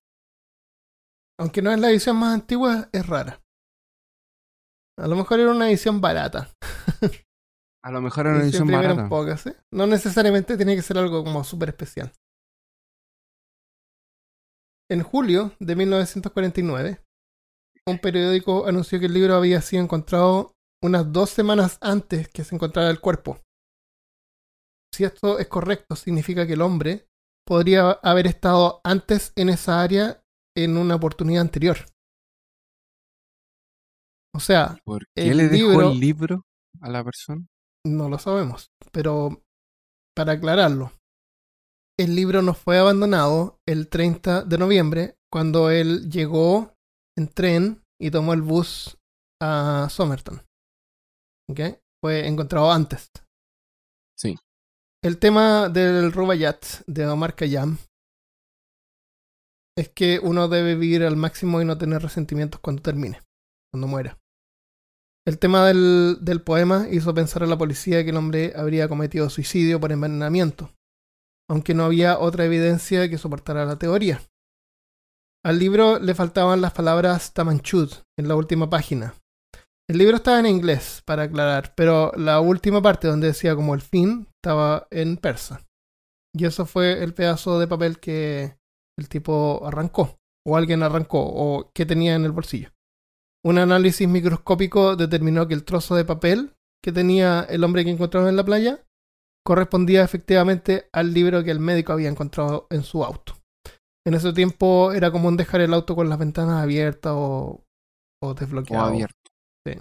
Aunque no es la edición más antigua, es rara. A lo mejor era una edición barata. A lo mejor era una edición Siempre barata. vieron pocas, ¿eh? No necesariamente tiene que ser algo como súper especial. En julio de 1949, un periódico anunció que el libro había sido encontrado unas 2 semanas antes que se encontrara el cuerpo. Si esto es correcto, significa que el hombre podría haber estado antes en esa área en una oportunidad anterior. O sea, ¿Por qué el le dejó libro el libro a la persona? no lo sabemos, pero para aclararlo, el libro no fue abandonado el 30 de noviembre cuando él llegó en tren y tomó el bus a Somerton. ¿Ok? Fue encontrado antes. Sí. El tema del Rubaiyat de Omar Khayyam es que uno debe vivir al máximo y no tener resentimientos cuando termine, cuando muera. El tema del poema hizo pensar a la policía que el hombre habría cometido suicidio por envenenamiento, aunque no había otra evidencia que soportara la teoría. Al libro le faltaban las palabras Tamanchud en la última página. El libro estaba en inglés, para aclarar, pero la última parte donde decía como el fin estaba en persa. Y eso fue el pedazo de papel que el tipo arrancó, o alguien arrancó, o que tenía en el bolsillo. Un análisis microscópico determinó que el trozo de papel que tenía el hombre que encontraron en la playa correspondía efectivamente al libro que el médico había encontrado en su auto. En ese tiempo era común dejar el auto con las ventanas abiertas o desbloqueado. O abierto. Sí.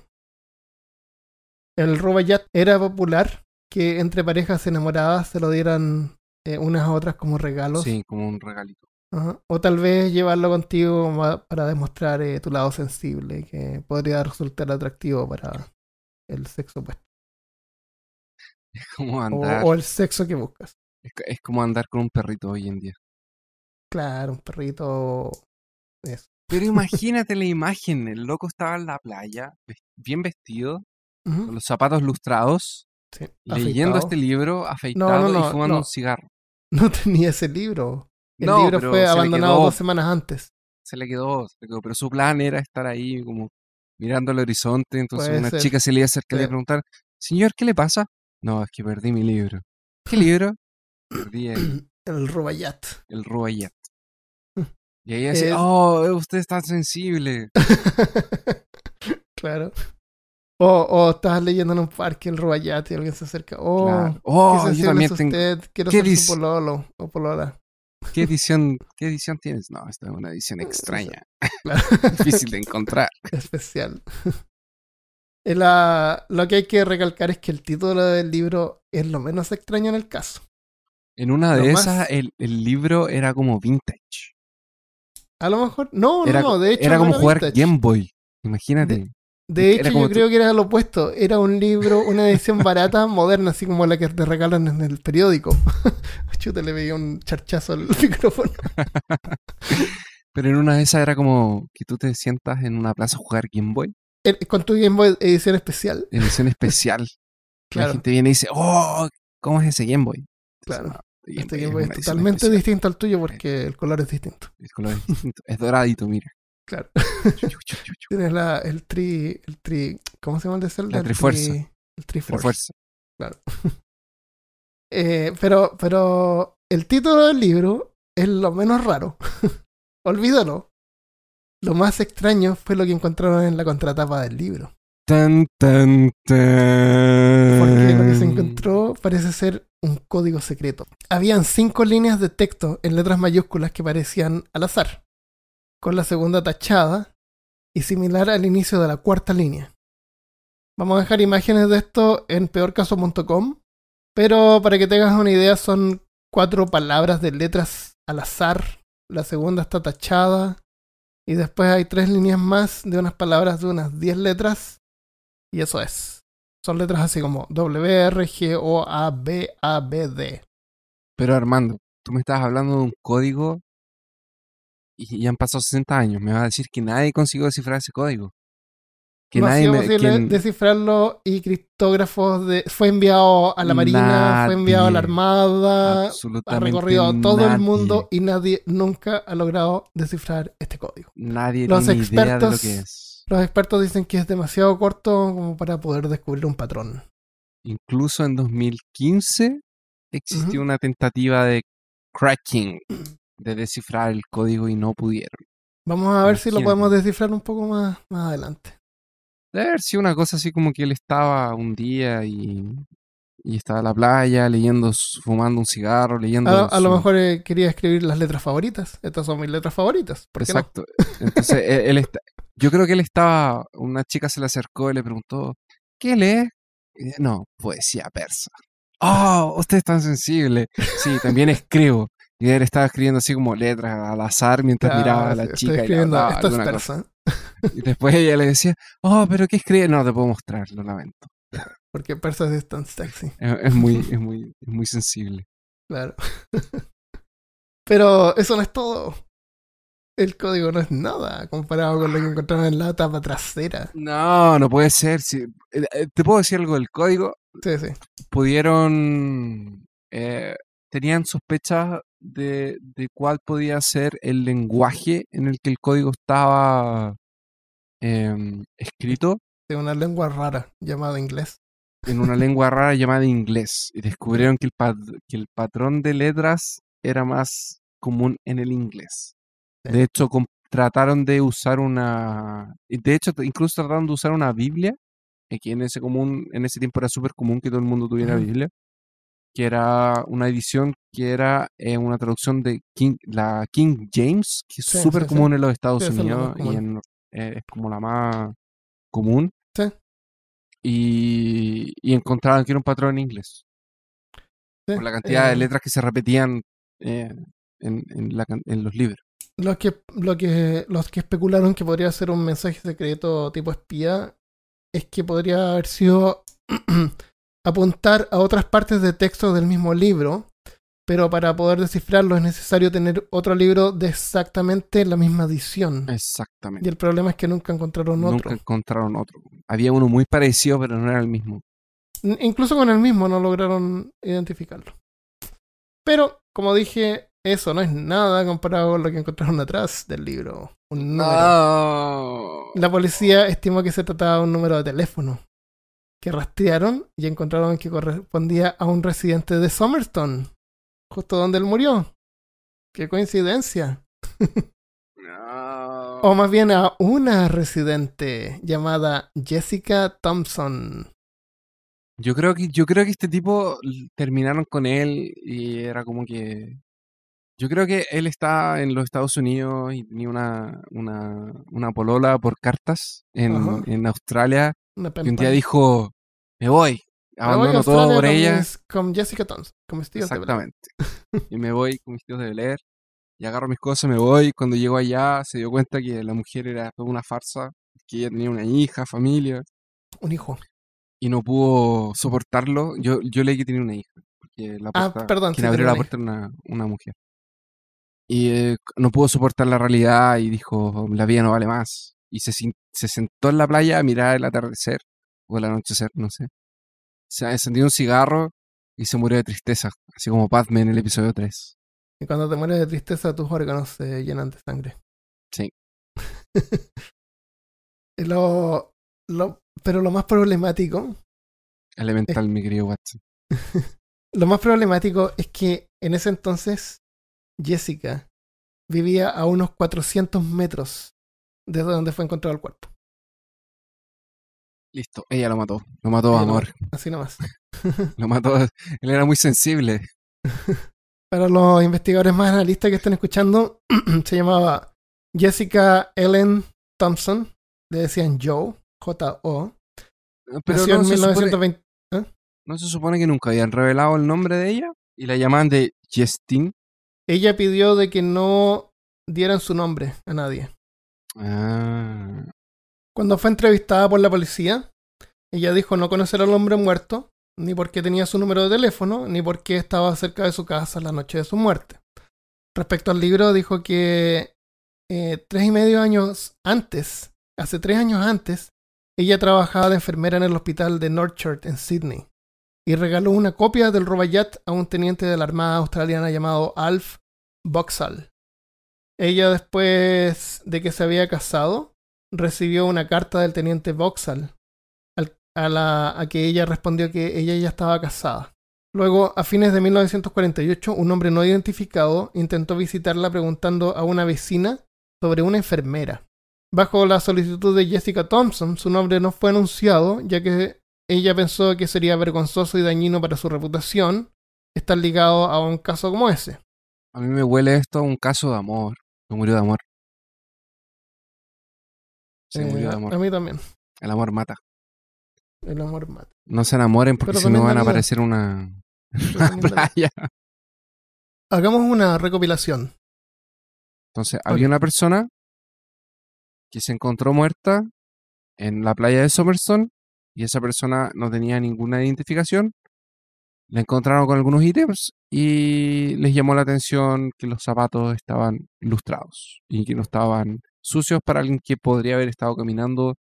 El Rubaiyat era popular que entre parejas enamoradas se lo dieran unas a otras como regalos. Sí, como un regalito. Ajá. O tal vez llevarlo contigo para demostrar tu lado sensible, que podría resultar atractivo para el sexo opuesto. Es como andar. O el sexo que buscas. Es como andar con un perrito hoy en día. Claro, un perrito. Eso. Pero imagínate la imagen. El loco estaba en la playa, bien vestido, Ujú. con los zapatos lustrados, Sí, leyendo afeitado. este libro, afeitado y fumando un cigarro. No tenía ese libro. El No, libro pero fue se le abandonado quedó. 2 semanas antes. Se le quedó. Pero su plan era estar ahí como mirando el horizonte. Entonces Puede una ser. chica se le acerca y le Sí. preguntar, señor, ¿qué le pasa? No, es que perdí mi libro. ¿Qué libro? Perdí El Rubaiyat. el Rubaiyat. Y ella dice, usted es tan sensible. Claro. O estás leyendo en un parque el Rubaiyat y alguien se acerca. Claro. Qué Yo sensible también es tengo. usted. Quiero ¿Qué ser su pololo o polola. ¿Qué edición tienes? No, esta es una edición extraña. Claro. Difícil de encontrar. Especial. Lo que hay que recalcar es que el título del libro es lo menos extraño en el caso. En una Lo de más- esas, el libro era como vintage. A lo mejor. No, de hecho. Era no como jugar vintage. Game Boy. Imagínate. De Era hecho, como yo creo que era lo opuesto. Era un libro, una edición barata, moderna, así como la que te regalan en el periódico. Chuta, le veía un charchazo al micrófono. Pero en una de esas era como que tú te sientas en una plaza a jugar Game Boy. Con tu Game Boy edición especial. Edición especial. Claro. La gente viene y dice, ¿cómo es ese Game Boy? Claro. No, Este Game Boy es una edición totalmente especial. distinto al tuyo porque el color es distinto. El color es distinto. Es doradito, mira. Claro. Tienes el tri. ¿Cómo se llama el de Zelda? La Trifuerza. El Triforce. Refuerza. Claro. Pero el título del libro es lo menos raro. Olvídalo. Lo más extraño fue lo que encontraron en la contratapa del libro. Tan, tan, tan. Porque lo que se encontró parece ser un código secreto. Habían 5 líneas de texto en letras mayúsculas que parecían al azar, con la segunda tachada y similar al inicio de la 4ª línea. Vamos a dejar imágenes de esto en peorcaso.com, pero para que tengas una idea son 4 palabras de letras al azar, la segunda está tachada, y después hay 3 líneas más de unas palabras de unas 10 letras, y eso es. Son letras así como W, R, G, O, A, B, A, B, D. Pero Armando, tú me estás hablando de un código y han pasado 60 años. Me vas a decir que nadie consiguió descifrar ese código. Que No ha nadie sido me... posible que descifrarlo, y criptógrafos fue enviado a la Marina, fue enviado a la nadie, Armada, ha absolutamente recorrido todo el mundo nadie, y nadie nunca ha logrado descifrar este código. nadie Los tiene idea de lo que expertos, es. los expertos dicen que es demasiado corto como para poder descubrir un patrón. Incluso en 2015 existió Ujú. una tentativa de cracking, de descifrar el código y no pudieron. Vamos a ver si lo Imagínate. podemos descifrar un poco más adelante. Debe haber sido una cosa así como que él estaba un día y estaba en la playa leyendo, fumando un cigarro, leyendo A lo su... mejor quería escribir las letras favoritas. Estas son mis letras favoritas. ¿Por qué no? Exacto. Entonces, yo creo que él estaba, una chica se le acercó y le preguntó, ¿qué lee? Y dice, no, poesía persa. ¡Oh, usted es tan sensible! Sí, también escribo. Y él estaba escribiendo así como letras al azar mientras miraba a Sí, la estoy chica y le escribiendo, hablaba esto es alguna cosa. persa. Y después ella le decía, oh, ¿pero qué escribe? No, te puedo mostrar, lo lamento. Porque persa es tan sexy. Es muy sensible. Claro. Pero eso no es todo. El código no es nada comparado con lo que encontraron en la tapa trasera. No, no puede ser. ¿Te puedo decir algo del código? Sí, sí. Pudieron, tenían sospechas de cuál podía ser el lenguaje en el que el código estaba escrito, Es una lengua rara llamada inglés. en una lengua rara llamada inglés. Y descubrieron que que el patrón de letras era más común en el inglés. Sí. De hecho, trataron de usar incluso trataron de usar una Biblia, que en ese tiempo era súper común que todo el mundo tuviera Ujú. Biblia, que era una edición que era una traducción de la King James, que es Sí, súper sí, sí. común en los Estados Sí, esa es la más Unidos y común. es como la más común, Sí, y encontraron que era un patrón en inglés, sí. por la cantidad de letras que se repetían en los libros. Los que especularon que podría ser un mensaje secreto tipo espía es que podría haber sido apuntar a otras partes de texto del mismo libro, pero para poder descifrarlo es necesario tener otro libro de exactamente la misma edición. Y Exactamente. el problema es que nunca encontraron Nunca otro. encontraron otro. Había uno muy parecido, pero no era el mismo. Incluso con el mismo no lograron identificarlo. Pero, como dije, eso no es nada comparado con lo que encontraron atrás del libro. Un número. No. La policía estimó que se trataba de un número de teléfono, que rastrearon y encontraron que correspondía a un residente de Somerton, justo donde él murió. ¡Qué coincidencia! No. O más bien a una residente llamada Jessica Thompson. Yo creo que este tipo terminaron con él y era como que... Yo creo que él está en los Estados Unidos y tenía una polola por cartas Ajá. en Australia, Una que un día penpal. dijo, me voy, Me voy a abandono todo Australia por ella. con Jessica Thompson, con mis tíos de Blair. Exactamente. Y me voy con mis tíos de Bel Air y agarro mis cosas, me voy. Cuando llegó allá se dio cuenta que la mujer era toda una farsa, que ella tenía una hija, familia, Un hijo. y no pudo soportarlo. Yo leí que tenía una hija, porque Perdón, quien sí abrió tenía la un hijo. puerta era una mujer. Y no pudo soportar la realidad y dijo, la vida no vale más. Y se sentó en la playa a mirar el atardecer, o el anochecer, no sé. Se encendió un cigarro y se murió de tristeza, así como Padme en el episodio 3. Y cuando te mueres de tristeza, tus órganos se llenan de sangre. Sí. Pero lo más problemático, Elemental, mi querido Watson. lo más problemático es que en ese entonces Jessica vivía a unos 400 metros desde donde fue encontrado el cuerpo. Listo, ella lo mató. Lo mató, Ella amor. Así nomás. Lo mató. Él era muy sensible. Para los investigadores más analistas que están escuchando, se llamaba Jessica Ellen Thompson. Le decían Joe, J-O. Pero Nació en no se 1920. ¿no se supone que nunca habían revelado el nombre de ella? Y la llamaban de Justine. ella pidió de que no dieran su nombre a nadie. Ah, Cuando fue entrevistada por la policía, ella dijo no conocer al hombre muerto, ni por qué tenía su número de teléfono, ni por qué estaba cerca de su casa la noche de su muerte. Respecto al libro, dijo que 3,5 años antes, hace 3 años antes, ella trabajaba de enfermera en el hospital de Northchurch en Sydney y regaló una copia del Rubaiyat a un teniente de la Armada Australiana llamado Alf Boxall. Ella, después de que se había casado, recibió una carta del teniente Boxall a que ella respondió que ella ya estaba casada. Luego, a fines de 1948, un hombre no identificado intentó visitarla preguntando a una vecina sobre una enfermera. Bajo la solicitud de Jessica Thompson, su nombre no fue anunciado, ya que ella pensó que sería vergonzoso y dañino para su reputación estar ligado a un caso como ese. a mí me huele esto a un caso de amor. Se murió de amor. Se murió de amor. A mí también. El amor mata. El amor mata. No se enamoren porque Pero si no también van da a vida. aparecer una Pero también da vida. playa. Hagamos una recopilación. Entonces, Ok. había una persona que se encontró muerta en la playa de Somerson y esa persona no tenía ninguna identificación. La encontraron con algunos ítems y les llamó la atención que los zapatos estaban lustrados y que no estaban sucios para alguien que podría haber estado caminando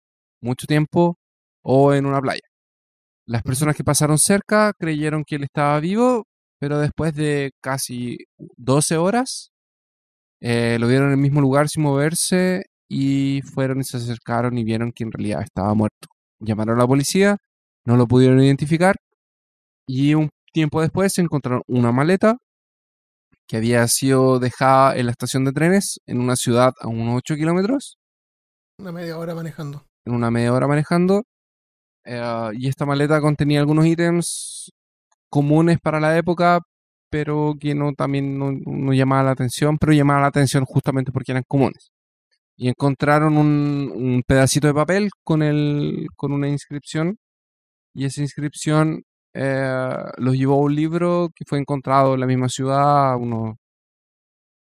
mucho tiempo o en una playa. Las personas que pasaron cerca creyeron que él estaba vivo, pero después de casi 12 horas lo vieron en el mismo lugar sin moverse y fueron y se acercaron y vieron que en realidad estaba muerto. Llamaron a la policía, no lo pudieron identificar y un tiempo después se encontraron una maleta que había sido dejada en la estación de trenes en una ciudad a unos 8 kilómetros, Una media hora manejando. en una media hora manejando. Y esta maleta contenía algunos ítems comunes para la época, pero que también no llamaba la atención, pero llamaba la atención justamente porque eran comunes. Y encontraron un pedacito de papel con una inscripción, y esa inscripción los llevó a un libro que fue encontrado en la misma ciudad,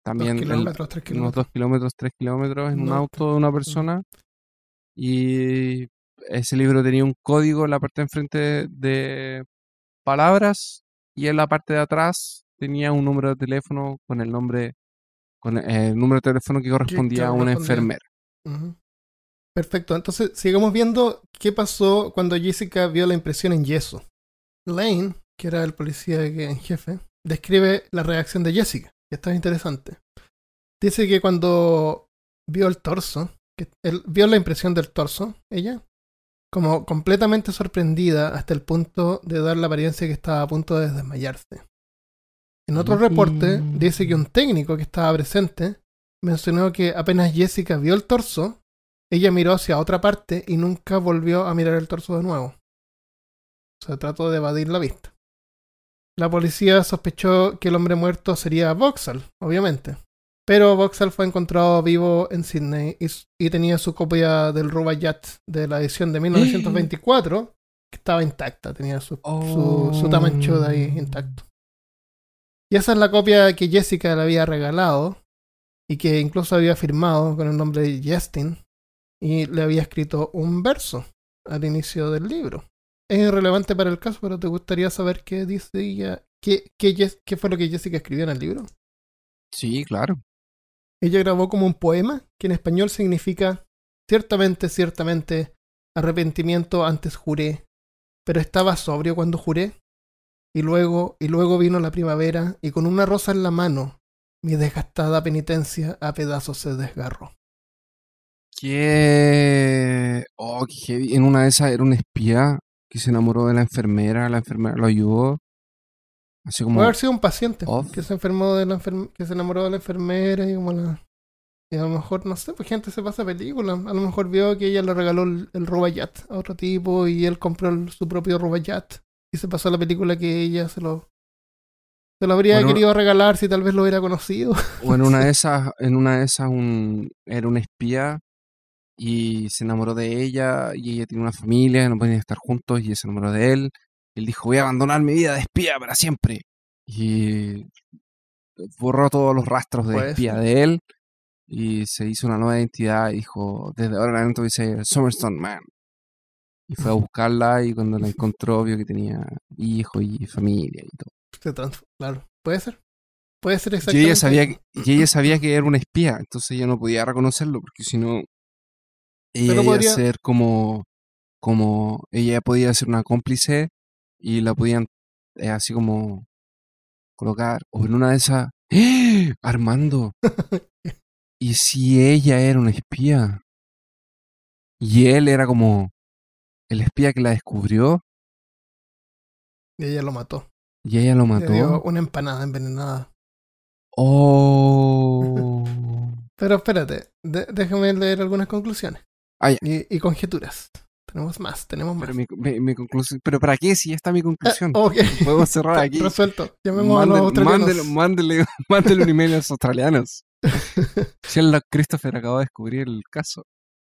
también 2 kilómetros, 3 unos kilómetros. 2 kilómetros, 3 kilómetros en un No, auto de una persona. Y ese libro tenía un código en la parte de enfrente de palabras y en la parte de atrás tenía un número de teléfono con el nombre, con el número de teléfono que correspondía a una enfermera. Perfecto, entonces sigamos viendo qué pasó cuando Jessica vio la impresión en yeso. Lane, que era el policía en jefe, describe la reacción de Jessica, que está interesante. Dice que cuando vio el torso, vio la impresión del torso, ella, como completamente sorprendida hasta el punto de dar la apariencia que estaba a punto de desmayarse. En otro reporte dice que un técnico que estaba presente mencionó que apenas Jessica vio el torso, ella miró hacia otra parte y nunca volvió a mirar el torso de nuevo. Se trató de evadir la vista. La policía sospechó que el hombre muerto sería Boxall, obviamente. Pero Boxall fue encontrado vivo en Sydney y tenía su copia del Rubaiyat de la edición de 1924, que estaba intacta, tenía su Tamanchud ahí intacto. Y esa es la copia que Jessica le había regalado y que incluso había firmado con el nombre de Justin y le había escrito un verso al inicio del libro. Es irrelevante para el caso, pero ¿te gustaría saber qué dice ella? ¿Qué fue lo que Jessica escribió en el libro? Sí, claro. Ella grabó como un poema que en español significa ciertamente, ciertamente, arrepentimiento antes juré, pero estaba sobrio cuando juré. Y luego vino la primavera y con una rosa en la mano, mi desgastada penitencia a pedazos se desgarró. Qué heavy. En una de esas era un espía que se enamoró de la enfermera lo ayudó. Así como Puede haber sido un paciente off. que se enfermó que se enamoró de la enfermera y y a lo mejor, no sé, pues gente se pasa película. A lo mejor vio que ella le regaló el Rubaiyat a otro tipo y él compró su propio Rubaiyat y se pasó la película que ella se lo habría querido regalar si tal vez lo hubiera conocido. O en una de esas, era un espía y se enamoró de ella y ella tiene una familia, no podían estar juntos y ella se enamoró de él. Él dijo, voy a abandonar mi vida de espía para siempre. Y borró todos los rastros de Puede espía ser. de él y se hizo una nueva identidad y dijo, desde ahora en adelante voy a ser Summerstone Man. Y fue a buscarla y cuando la encontró vio que tenía hijo y familia y todo. Claro, puede ser. Puede ser Y exactamente ella sabía que era una espía, entonces ella no podía reconocerlo porque si no ella Pero iba a podría- ser como ella podía ser una cómplice y la podían así como colocar, o en una de esas, ¡eh! Armando, ¿y si ella era una espía? Y él era como el espía que la descubrió Y ella lo mató. y ella lo Le dio mató. una empanada envenenada. Oh. Pero espérate, déjame leer algunas conclusiones. Ah, ya. Y conjeturas. Tenemos más. Pero mi conclusión, ¿pero para qué? Si ya está mi conclusión. Ok. Podemos cerrar aquí. Resuelto. Llamemos a los australianos. Mándele un email a los australianos. Sherlock Christopher acaba de descubrir el caso.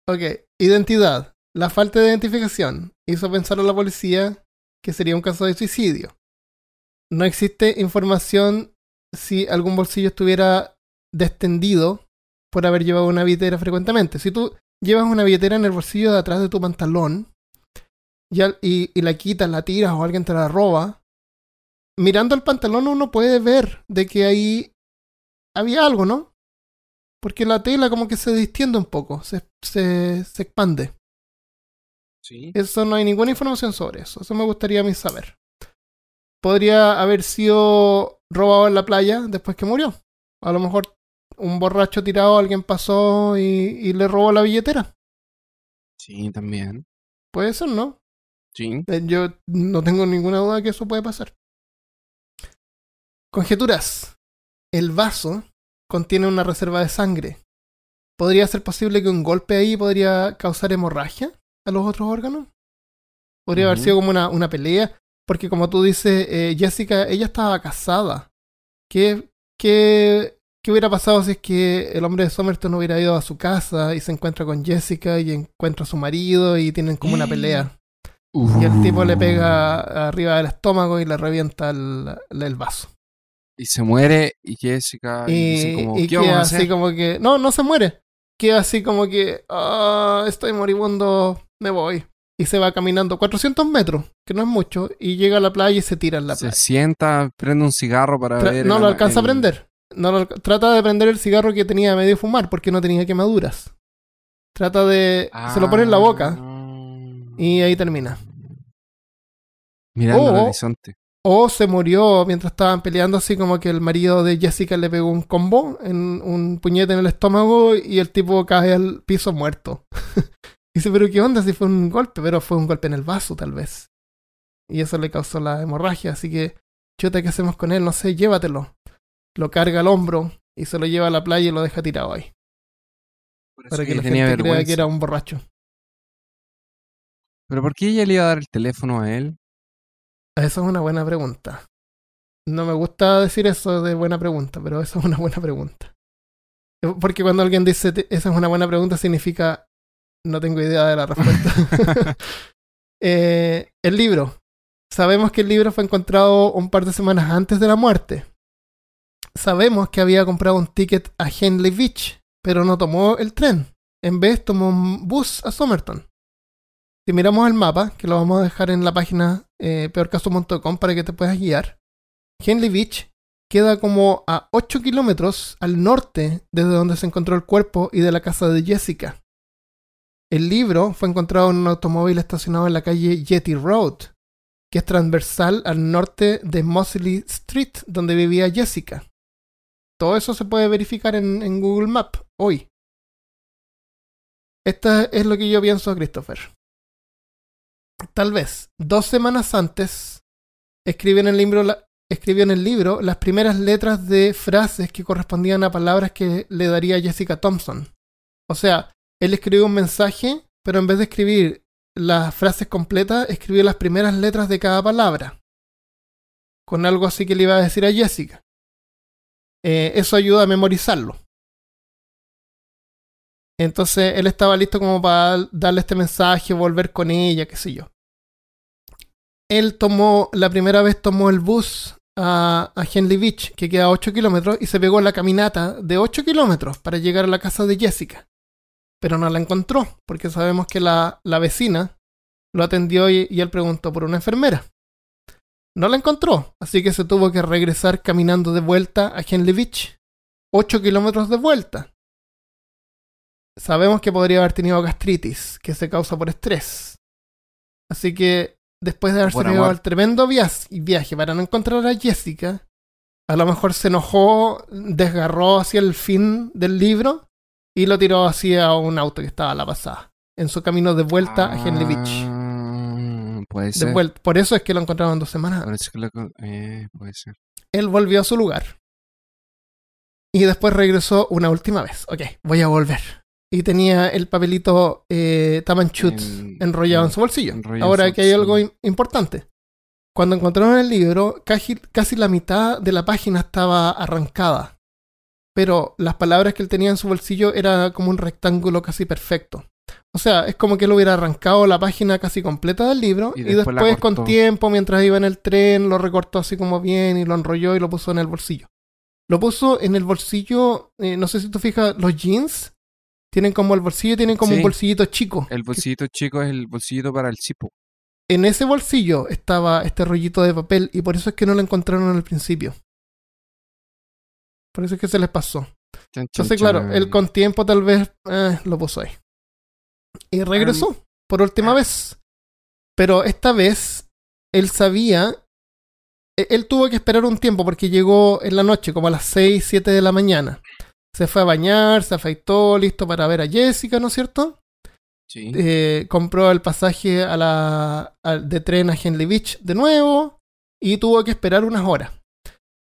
Ok. Identidad. La falta de identificación hizo pensar a la policía que sería un caso de suicidio. No existe información si algún bolsillo estuviera destendido por haber llevado una billetera frecuentemente. Si tú llevas una billetera en el bolsillo de atrás de tu pantalón y la quitas, la tiras o alguien te la roba, mirando el pantalón uno puede ver de que ahí había algo, ¿no? Porque la tela como que se distiende un poco, se expande. Sí. Eso no hay ninguna información sobre eso. Eso me gustaría a mí saber. Podría haber sido robado en la playa después que murió. A lo mejor un borracho tirado, alguien pasó y le robó la billetera. Sí, también. Puede ser, ¿no? Sí. Yo no tengo ninguna duda que eso puede pasar. Conjeturas. El vaso contiene una reserva de sangre. ¿Podría ser posible que un golpe ahí podría causar hemorragia a los otros órganos? Podría haber sido como una pelea. Porque como tú dices, Jessica, ella estaba casada. ¿Qué hubiera pasado si es que el hombre de Somerton hubiera ido a su casa y se encuentra con Jessica y encuentra a su marido y tienen como una pelea? Y el tipo le pega arriba del estómago y le revienta el vaso. Y se muere y Jessica dice como, y ¿qué vamos queda a hacer? así como que... No se muere. Queda así como que... estoy moribundo, me voy. Y se va caminando 400 metros, que no es mucho, y llega a la playa y se tira en la playa. Se sienta, prende un cigarro para ver... No lo alcanza a prender. Trata de prender el cigarro que tenía a medio fumar porque no tenía quemaduras. Trata de... Se lo pone en la boca y ahí termina. Mirando el horizonte. O se murió mientras estaban peleando, así como que el marido de Jessica le pegó un combo, un puñete en el estómago y el tipo cae al piso muerto. Dice, pero ¿qué onda si fue un golpe? Pero fue un golpe en el vaso, tal vez. Y eso le causó la hemorragia, así que, chuta, ¿qué hacemos con él? No sé, llévatelo. Lo carga al hombro y se lo lleva a la playa y lo deja tirado ahí. Para que la gente crea que era un borracho. ¿Pero por qué ella le iba a dar el teléfono a él? Esa es una buena pregunta. No me gusta decir eso de buena pregunta, pero esa es una buena pregunta. Porque cuando alguien dice esa es una buena pregunta significa no tengo idea de la respuesta. El libro. Sabemos que el libro fue encontrado un par de semanas antes de la muerte. Sabemos que había comprado un ticket a Henley Beach, pero no tomó el tren. En vez tomó un bus a Somerton. Si miramos el mapa, que lo vamos a dejar en la página peorcaso.com para que te puedas guiar, Henley Beach queda como a 8 kilómetros al norte desde donde se encontró el cuerpo y de la casa de Jessica. El libro fue encontrado en un automóvil estacionado en la calle Yeti Road, que es transversal al norte de Mosley Street, donde vivía Jessica. Todo eso se puede verificar en Google Maps hoy. Esto es lo que yo pienso, Christopher. Tal vez 2 semanas antes escribió en el libro las primeras letras de frases que correspondían a palabras que le daría Jessica Thompson. O sea, él escribió un mensaje, pero en vez de escribir las frases completas, escribió las primeras letras de cada palabra. Con algo así que le iba a decir a Jessica. Eso ayuda a memorizarlo. Entonces él estaba listo como para darle este mensaje, volver con ella, qué sé yo. Él la primera vez tomó el bus a Henley Beach, que queda a 8 kilómetros, y se pegó la caminata de 8 kilómetros para llegar a la casa de Jessica. Pero no la encontró, porque sabemos que la vecina lo atendió y él preguntó por una enfermera. No la encontró, así que se tuvo que regresar caminando de vuelta a Henley Beach. 8 kilómetros de vuelta. Sabemos que podría haber tenido gastritis, que se causa por estrés. Así que después de haberse pegado el tremendo viaje para no encontrar a Jessica, a lo mejor se enojó, desgarró hacia el fin del libro y lo tiró hacia un auto que estaba a la pasada, en su camino de vuelta a Henley Beach. Puede ser. Por eso es que lo encontraron en 2 semanas. Puede ser. Él volvió a su lugar. Y después regresó una última vez. Ok, voy a volver. Y tenía el papelito Tamanchut enrollado en su bolsillo. Ahora que hay algo importante. Cuando encontraron el libro, casi la mitad de la página estaba arrancada. Pero las palabras que él tenía en su bolsillo era como un rectángulo casi perfecto. O sea, es como que él hubiera arrancado la página casi completa del libro y después con tiempo, mientras iba en el tren, lo recortó así como bien y lo enrolló y lo puso en el bolsillo. Lo puso en el bolsillo, no sé si tú fijas, los jeans tienen como el bolsillo, tienen como un bolsillito chico. El bolsillito chico es el bolsillito para el zipo. En ese bolsillo estaba este rollito de papel y por eso es que no lo encontraron al principio. Por eso es que se les pasó. Entonces, claro, él con tiempo tal vez lo puso ahí. Y regresó por última vez. Pero esta vez él sabía... Él tuvo que esperar un tiempo porque llegó en la noche, como a las 6, 7 de la mañana. Se fue a bañar, se afeitó, listo para ver a Jessica, ¿no es cierto? Sí. Compró el pasaje de tren a Henley Beach de nuevo y tuvo que esperar unas horas.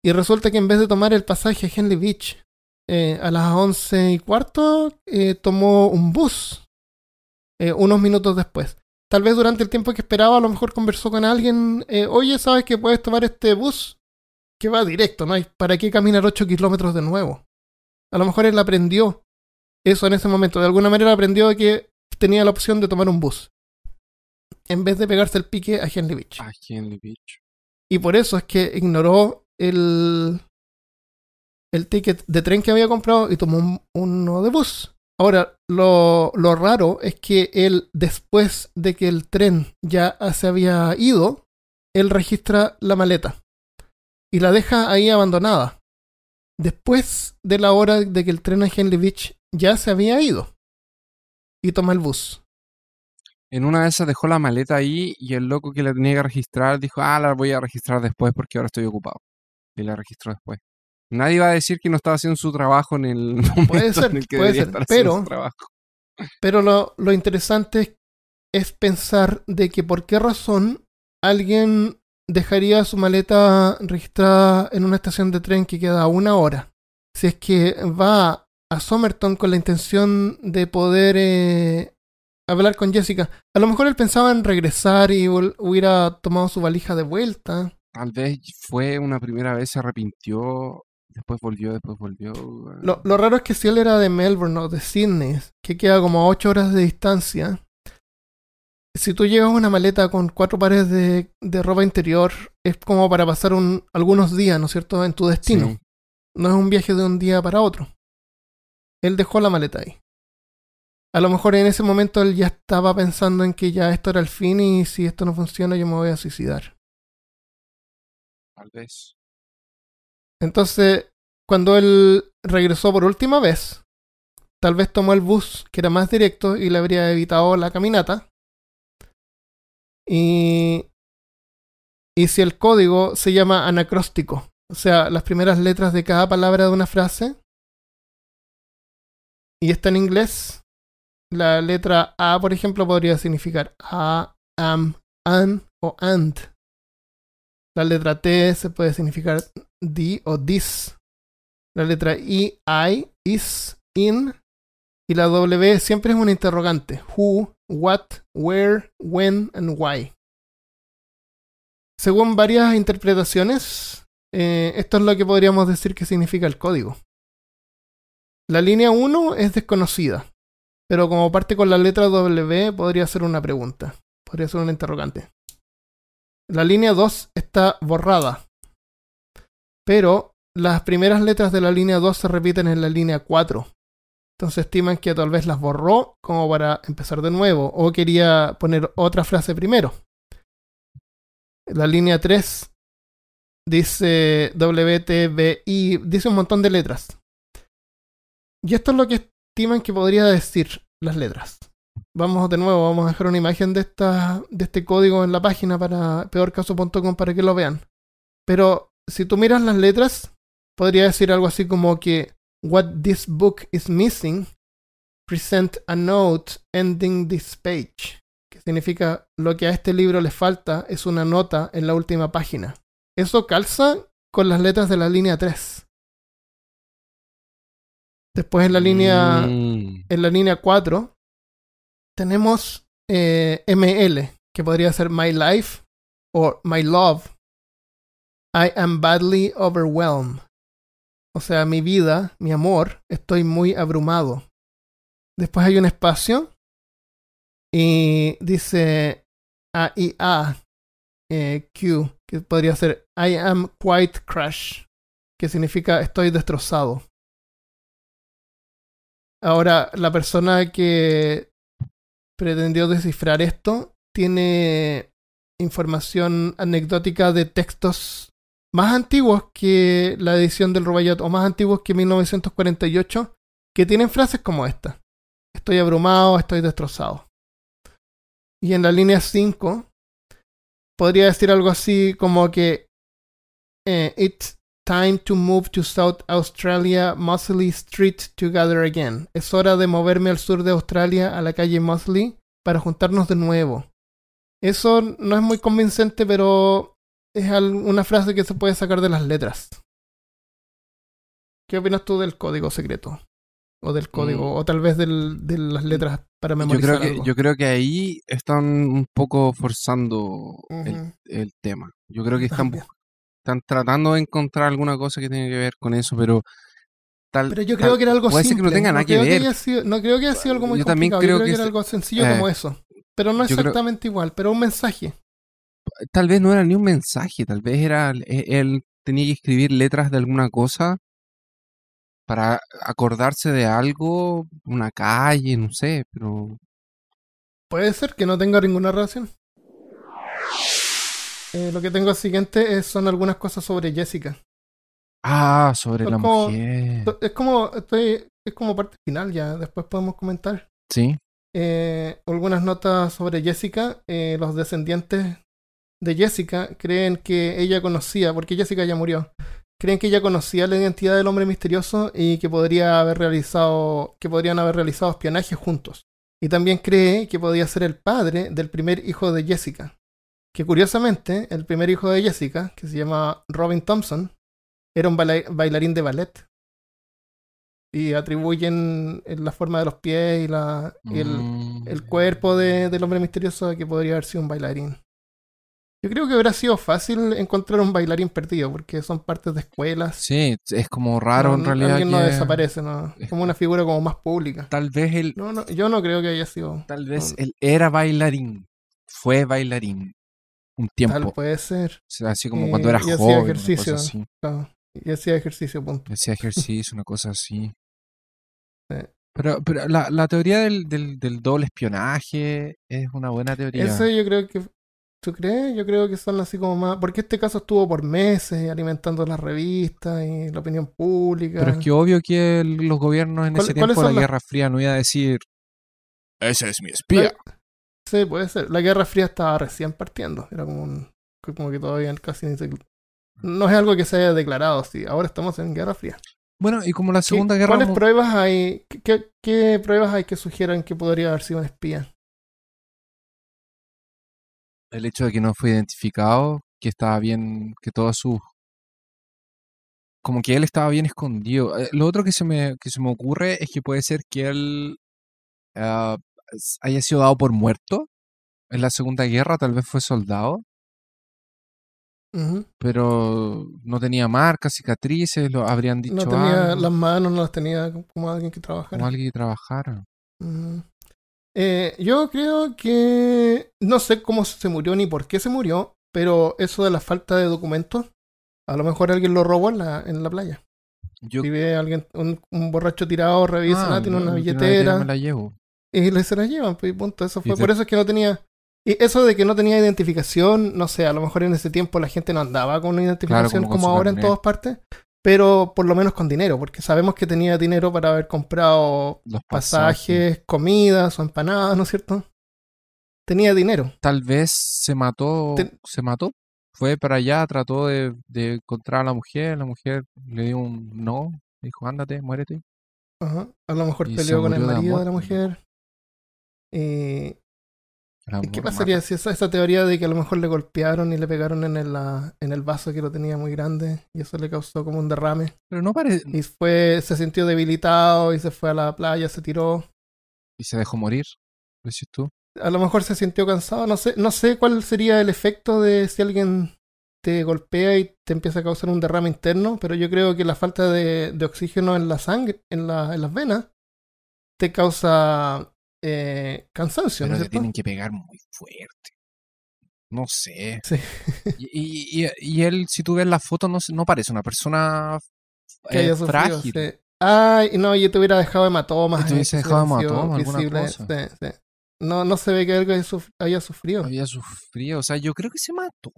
Y resulta que en vez de tomar el pasaje a Henley Beach a las 11:15, tomó un bus unos minutos después. Tal vez durante el tiempo que esperaba, a lo mejor conversó con alguien. Oye, ¿sabes que puedes tomar este bus? Que va directo, ¿no? ¿Para qué caminar 8 kilómetros de nuevo? A lo mejor él aprendió eso en ese momento. De alguna manera aprendió que tenía la opción de tomar un bus. En vez de pegarse el pique a Henley Beach. A Henley Beach. Y por eso es que ignoró el ticket de tren que había comprado y tomó uno de bus. Ahora, lo raro es que él, después de que el tren ya se había ido, él registra la maleta y la deja ahí abandonada. Después de la hora de que el tren a Henley Beach ya se había ido y toma el bus. En una de esas dejó la maleta ahí y el loco que la tenía que registrar dijo, la voy a registrar después porque ahora estoy ocupado. Y la registró después. Nadie va a decir que no estaba haciendo su trabajo en el momento en el que debería estar haciendo su trabajo. Pero lo interesante es pensar de que por qué razón alguien dejaría su maleta registrada en una estación de tren que queda a 1 hora. Si es que va a Somerton con la intención de poder hablar con Jessica. A lo mejor él pensaba en regresar y hubiera tomado su valija de vuelta. Tal vez fue una primera vez, se arrepintió, después volvió. Lo raro es que si él era de Melbourne o de Sydney, que queda como a 8 horas de distancia, si tú llevas una maleta con 4 pares de ropa interior, es como para pasar algunos días, ¿no es cierto?, en tu destino. Sí. No es un viaje de un día para otro. Él dejó la maleta ahí. A lo mejor en ese momento él ya estaba pensando en que ya esto era el fin y si esto no funciona yo me voy a suicidar. Tal vez. Entonces, cuando él regresó por última vez, tal vez tomó el bus que era más directo y le habría evitado la caminata. Y si el código se llama anacróstico, o sea, las primeras letras de cada palabra de una frase, y está en inglés, la letra A, por ejemplo, podría significar a, am, an o and. La letra T se puede significar the o this. La letra I, is, in. Y la W siempre es una interrogante. Who, what, where, when, and why. Según varias interpretaciones, esto es lo que podríamos decir que significa el código. La línea 1 es desconocida, pero como parte con la letra W podría ser una pregunta. Podría ser una interrogante. La línea 2 está borrada. pero las primeras letras de la línea 2 se repiten en la línea 4. Entonces estiman que tal vez las borró como para empezar de nuevo, o quería poner otra frase primero. La línea 3 dice WTBI, dice un montón de letras. Y esto es lo que estiman que podría decir las letras. Vamos de nuevo, vamos a dejar una imagen de este código en la página para peorcaso.com para que lo vean. Pero si tú miras las letras, podría decir algo así como que what this book is missing, present a note ending this page. Que significa lo que a este libro le falta es una nota en la última página. Eso calza con las letras de la línea 3. Después en la línea 4 tenemos ML, que podría ser My Life o My Love. I am badly overwhelmed. O sea, mi vida, mi amor, estoy muy abrumado. Después hay un espacio y dice AIA Q, que podría ser I am quite crushed, que significa estoy destrozado. Ahora, la persona que pretendió descifrar esto tiene información anecdótica de textos más antiguos que la edición del Rubaiyat, o más antiguos que 1948, que tienen frases como esta: estoy abrumado, estoy destrozado. Y en la línea 5 podría decir algo así como que it's time to move to South Australia, Moseley Street to gather again. Es hora de moverme al sur de Australia, a la calle Moseley, para juntarnos de nuevo. Eso no es muy convincente, pero es una frase que se puede sacar de las letras. ¿Qué opinas tú del código secreto? O del código, o tal vez de las letras para memorizar algo. Yo creo que ahí están un poco forzando el tema. Yo creo que están tratando de encontrar alguna cosa que tenga que ver con eso, pero yo creo que era algo puede simple. Ser que no tenga nada que ver. No creo que haya sido algo muy complicado. Yo creo que era algo sencillo como eso. Pero no exactamente igual, pero un mensaje. Tal vez no era ni un mensaje, tal vez era él tenía que escribir letras de alguna cosa para acordarse de algo, una calle, no sé, pero... Puede ser que no tenga ninguna relación. Lo que tengo siguiente son algunas cosas sobre Jessica. Ah, sobre la mujer. Es como parte final ya, después podemos comentar. Sí. Algunas notas sobre Jessica. Los descendientes de Jessica creen que ella conocía, porque Jessica ya murió, creen que ella conocía la identidad del hombre misterioso y que podrían haber realizado espionaje juntos. Y también cree que podía ser el padre del primer hijo de Jessica. Que curiosamente, el primer hijo de Jessica, que se llama Robin Thompson, era un bailarín de ballet. Y atribuyen la forma de los pies y el cuerpo del hombre misterioso a que podría haber sido un bailarín. Yo creo que hubiera sido fácil encontrar un bailarín perdido, porque son partes de escuelas. Sí, es como raro en realidad. Alguien no desaparece, ¿no? Es como una figura como más pública. Tal vez él... No, yo no creo que haya sido... Tal vez él era bailarín. Fue bailarín. Un tiempo. Tal puede ser. O sea, así como cuando era joven. Hacía ejercicio. Una cosa así. Claro. Y hacía ejercicio, punto. Hacía ejercicio, una cosa así. Sí. Pero la teoría del doble espionaje es una buena teoría. Eso yo creo que... ¿Tú crees? Yo creo que son así como más... Porque este caso estuvo por meses alimentando las revistas y la opinión pública. Pero es que obvio que los gobiernos en ese tiempo de la Guerra Fría no iba a decir ese es mi espía. Sí, puede ser. La Guerra Fría estaba recién partiendo. Era como que todavía casi ni se... No es algo que se haya declarado, sí. Ahora estamos en Guerra Fría. Bueno, y como la Segunda Guerra... ¿Cuáles pruebas hay? ¿Qué pruebas hay que sugieran que podría haber sido un espía? El hecho de que no fue identificado, que estaba bien, que todas sus... Como que él estaba bien escondido. Lo otro que se me ocurre es que puede ser que él haya sido dado por muerto en la Segunda Guerra, tal vez fue soldado. Pero no tenía marcas, cicatrices, lo habrían dicho. No tenía las manos, no las tenía como alguien que trabajara. Como alguien que trabajara. Yo creo que no sé cómo se murió ni por qué se murió, pero eso de la falta de documentos A lo mejor alguien lo robó en la playa. Yo Si ve a alguien, un borracho tirado, revisa, tiene una me billetera. la llevo. Y se la llevan, pues, y punto. Eso Y fue. Por eso es que no tenía. Y eso de que no tenía identificación, no sé, a lo mejor en ese tiempo la gente no andaba con una identificación como con como su ahora en carnet. todas partes, pero por lo menos con dinero, porque sabemos que tenía dinero para haber comprado Los pasajes. pasajes, comidas o empanadas, ¿no es cierto? Tenía dinero. Tal vez se mató. Ten- Se mató. Fue para allá, trató de encontrar a la mujer le dio un no, dijo, ándate, muérete. Ajá. A lo mejor Y se peleó con el murió de marido amor. de la mujer. ¿Y El qué amor pasaría mata. si esa teoría de que a lo mejor le golpearon y le pegaron en el vaso que lo tenía muy grande y eso le causó como un derrame? Pero no parece. Y se sintió debilitado y se fue a la playa, se tiró. Y se dejó morir, decís tú. A lo mejor se sintió cansado, no sé cuál sería el efecto de si alguien te golpea y te empieza a causar un derrame interno, pero yo creo que la falta de oxígeno en la sangre, en las venas, te causa cansancio, ¿no Pero es te cierto? tienen que pegar muy fuerte. No sé. Sí, Y él, si tú ves la foto, no parece una persona que haya sufrido, frágil. sí. Ay, no, yo te hubiera dejado hematomas. Y te hubiese que dejado hubieran sido hematoma, alguna visibles, cosa. sí, sí. No se ve que algo haya sufrido. Había sufrido. O sea, yo creo que se mató.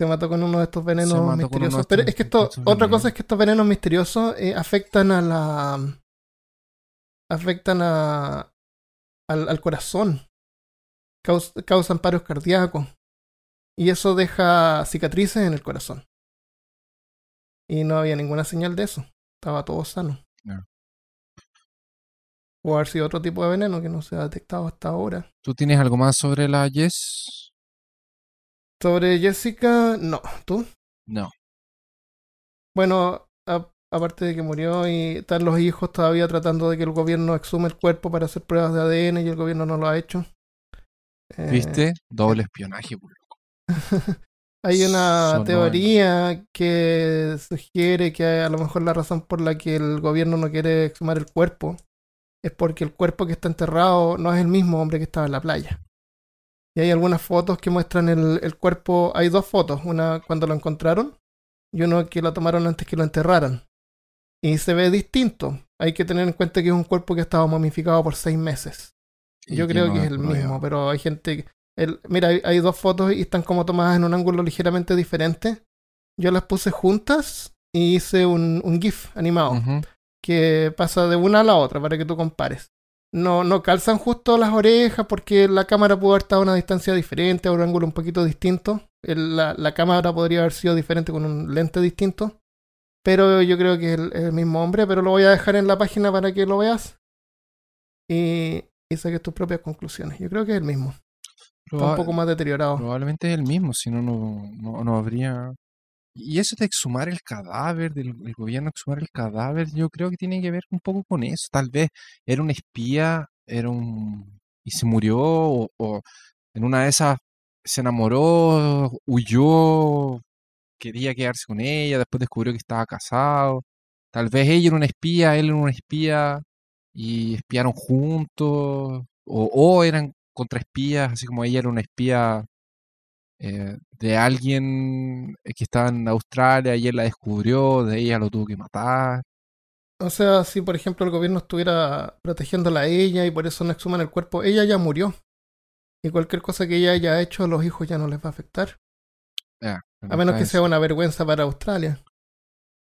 Se mató con uno de estos Se venenos mató con uno de misteriosos. Pero es que estos otra cosa venenos. es que estos venenos misteriosos afectan al corazón. Causan paros cardíacos. Y eso deja cicatrices en el corazón. Y no había ninguna señal de eso. Estaba todo sano. No. O haber sido otro tipo de veneno que no se ha detectado hasta ahora. ¿Tú tienes algo más sobre la Jess? Sobre Jessica, no. ¿Tú? No. Bueno, aparte de que murió y están los hijos todavía tratando de que el gobierno exhume el cuerpo para hacer pruebas de ADN y el gobierno no lo ha hecho. ¿Viste? Doble espionaje, por loco. Hay una Sonó teoría que sugiere que a lo mejor la razón por la que el gobierno no quiere exhumar el cuerpo es porque el cuerpo que está enterrado no es el mismo hombre que estaba en la playa. Y hay algunas fotos que muestran el cuerpo. Hay dos fotos, una cuando lo encontraron y uno que lo tomaron antes que lo enterraran. Y se ve distinto. Hay que tener en cuenta que es un cuerpo que ha estado momificado por 6 meses. y Yo que creo no que es es el nuevo. mismo, pero hay gente... Mira, hay dos fotos y están como tomadas en un ángulo ligeramente diferente. Yo las puse juntas y hice un GIF animado Ujú. que pasa de una a la otra para que tú compares. No calzan justo las orejas porque la cámara pudo haber estado a una distancia diferente, a un ángulo un poquito distinto. La cámara podría haber sido diferente con un lente distinto. Pero yo creo que es el mismo hombre, pero lo voy a dejar en la página para que lo veas y saques tus propias conclusiones. Yo creo que es el mismo. Está un poco más deteriorado. Probablemente es el mismo, si no, no habría... Y eso de exhumar el cadáver, del gobierno exhumar el cadáver, yo creo que tiene que ver un poco con eso. Tal vez era un espía, y se murió, o en una de esas se enamoró, huyó, quería quedarse con ella, después descubrió que estaba casado. Tal vez ella era una espía, él era un espía, y espiaron juntos, o eran contraespías, así como ella era una espía de alguien que estaba en Australia y él la descubrió, de ella lo tuvo que matar. O sea, si por ejemplo el gobierno estuviera protegiéndola a ella y por eso no exhuman el cuerpo, ella ya murió. Y cualquier cosa que ella haya hecho a los hijos ya no les va a afectar. A menos que sea una vergüenza para Australia,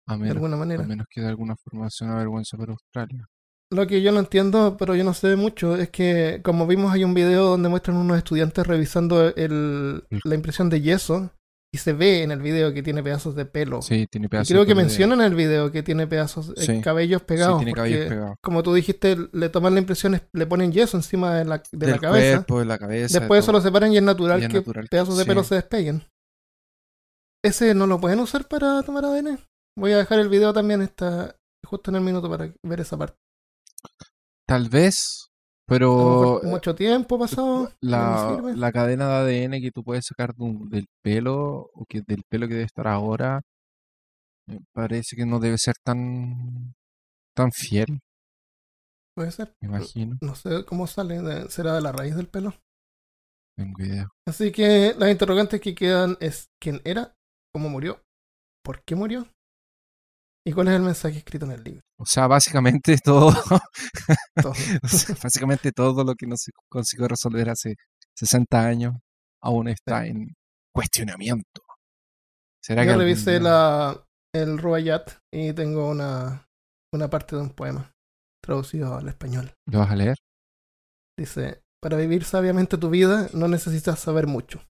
de alguna A manera. menos que de alguna forma sea una vergüenza para Australia. Lo que yo no entiendo, pero yo no sé mucho, es que como vimos hay un video donde muestran unos estudiantes revisando la impresión de yeso y se ve en el video que tiene pedazos de pelo. Sí, tiene Y pedazos creo de que pelo mencionan en el video que tiene pedazos, Sí. cabellos pegados. Sí, tiene porque, cabellos pegados. como tú dijiste, le toman la impresión, le ponen yeso encima de la Del cabeza. cuerpo, de la cabeza. Después de eso lo separan y es natural Y es que natural que- pedazos de sí. pelo se despeguen. ¿Ese no lo pueden usar para tomar ADN? Voy a dejar el video también, está justo en el minuto para ver esa parte. Tal vez, A lo mejor pero mucho tiempo pasado, no sirve. la cadena de ADN que tú puedes sacar del pelo, o que del pelo que debe estar ahora, me parece que no debe ser tan fiel, Puede ser. me imagino. No sé cómo sale, será de la raíz del pelo. Tengo idea. Así que las interrogantes que quedan es quién era cómo murió, por qué murió y cuál es el mensaje escrito en el libro. O sea, básicamente todo, Todo. o sea, básicamente todo lo que no se consiguió resolver hace 60 años aún está en cuestionamiento. ¿Será que Yo algún revisé día- el Rubaiyat y tengo una parte de un poema traducido al español. ¿Lo vas a leer? Dice, para vivir sabiamente tu vida no necesitas saber mucho.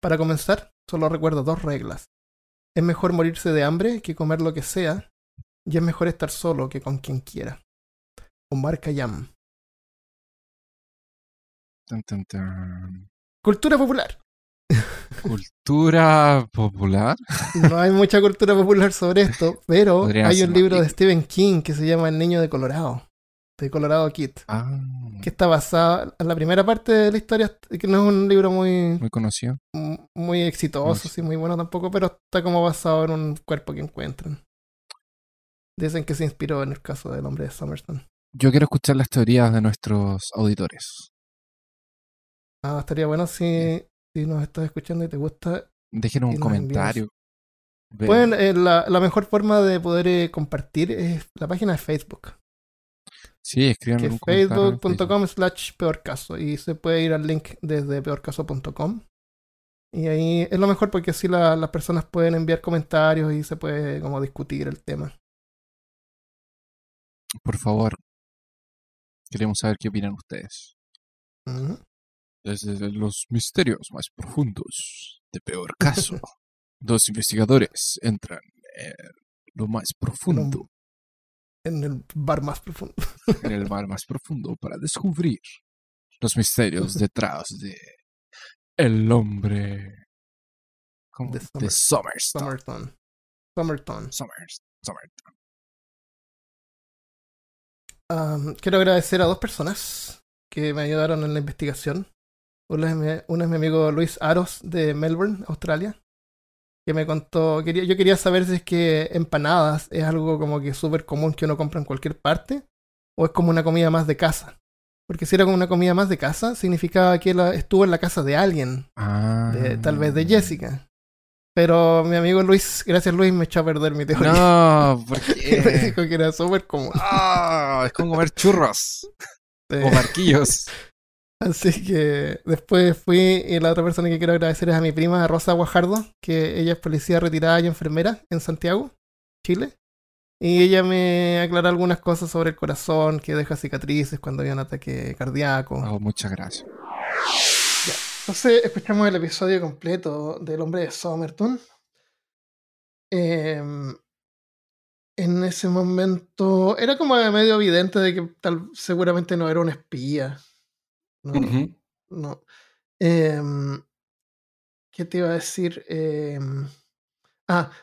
Para comenzar, solo recuerda 2 reglas. Es mejor morirse de hambre que comer lo que sea, y es mejor estar solo que con quien quiera. Omar Khayyam. Tan, tan, tan. Cultura popular. Cultura popular. No hay mucha cultura popular sobre esto, pero Podría hay ser un más libro de rico. Stephen King que se llama El niño de Colorado Kid, Ah, que está basado en la primera parte de la historia, que no es un libro muy muy conocido. muy exitoso, sí, muy bueno tampoco, pero está como basado en un cuerpo que encuentran. Dicen que se inspiró en el caso del hombre de Somerton. Yo quiero escuchar las teorías de nuestros auditores. Estaría bueno si nos estás escuchando y te gusta. Déjenos un Y nos comentario. Pueden, la mejor forma de poder compartir es la página de Facebook, Sí, escriban que un es comentario. en Facebook. facebook.com/peorcaso, y se puede ir al link desde peorcaso.com. Y ahí es lo mejor porque así las personas pueden enviar comentarios y se puede como discutir el tema. Por favor, queremos saber qué opinan ustedes. Ujú. Desde los misterios más profundos de Peor Caso, 2 investigadores entran en lo más profundo, En el bar más profundo. en el mar más profundo, para descubrir los misterios detrás de el hombre ¿cómo? De De Somerton. Somerton. Somerton. Quiero agradecer a 2 personas que me ayudaron en la investigación. Uno es mi amigo Luis Aros de Melbourne, Australia, que me contó, yo quería saber si es que empanadas es algo como que súper común que uno compra en cualquier parte, o es como una comida más de casa. Porque si era como una comida más de casa, significaba que estuvo en la casa de alguien, tal vez de Jessica. Pero mi amigo Luis, gracias Luis, me echó a perder mi teoría. No, ¿por Me qué? dijo que era súper común. Es como comer churros o barquillos. Así que después fui, y la otra persona que quiero agradecer es a mi prima Rosa Guajardo, que ella es policía retirada y enfermera en Santiago, Chile. Y ella me aclaró algunas cosas sobre el corazón, que deja cicatrices cuando hay un ataque cardíaco. Oh, muchas gracias. Entonces escuchamos el episodio completo del hombre de Somerton. En ese momento era como medio evidente de que seguramente no era un espía. No, Ujú. no. ¿Qué te iba a decir?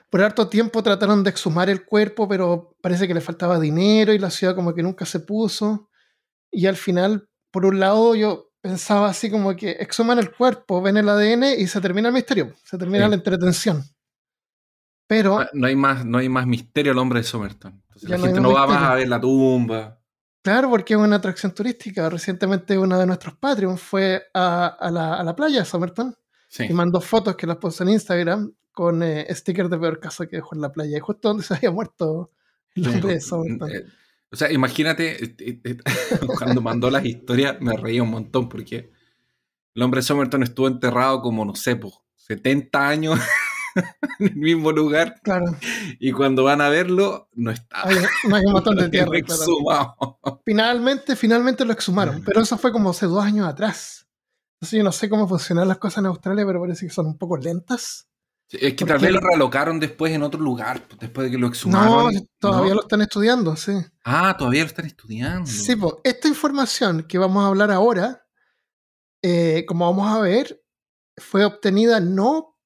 Por harto tiempo trataron de exhumar el cuerpo, pero parece que le faltaba dinero y la ciudad como que nunca se puso. Y al final, por un lado, yo pensaba así como que exhuman el cuerpo, ven el ADN y se termina el misterio, se termina Sí. la entretención. Pero No hay más misterio al hombre de Somerton. Entonces Ya la no hay gente más no va más misterio. a ver la tumba. claro, porque es una atracción turística. Recientemente uno de nuestros Patreon fue a la playa de Somerton Sí. y mandó fotos que las puso en Instagram con stickers de Peor Caso que dejó en la playa, y justo donde se había muerto el hombre de Somerton. O sea, imagínate, cuando mandó las historias me reía un montón porque el hombre de Somerton estuvo enterrado como, no sé, 70 años en el mismo lugar, Claro, y cuando van a verlo, no está. hay un montón de Lo tierra. tienen Claro. exhumado. Finalmente lo exhumaron, pero eso fue como hace 2 años atrás. Entonces yo no sé cómo funcionan las cosas en Australia, pero parece que son un poco lentas. Es que ¿Por tal qué? vez lo realocaron después en otro lugar, después de que lo No, exhumaron. todavía ¿no? lo están estudiando, sí. Todavía lo están estudiando. Sí, pues esta información que vamos a hablar ahora, como vamos a ver, fue obtenida no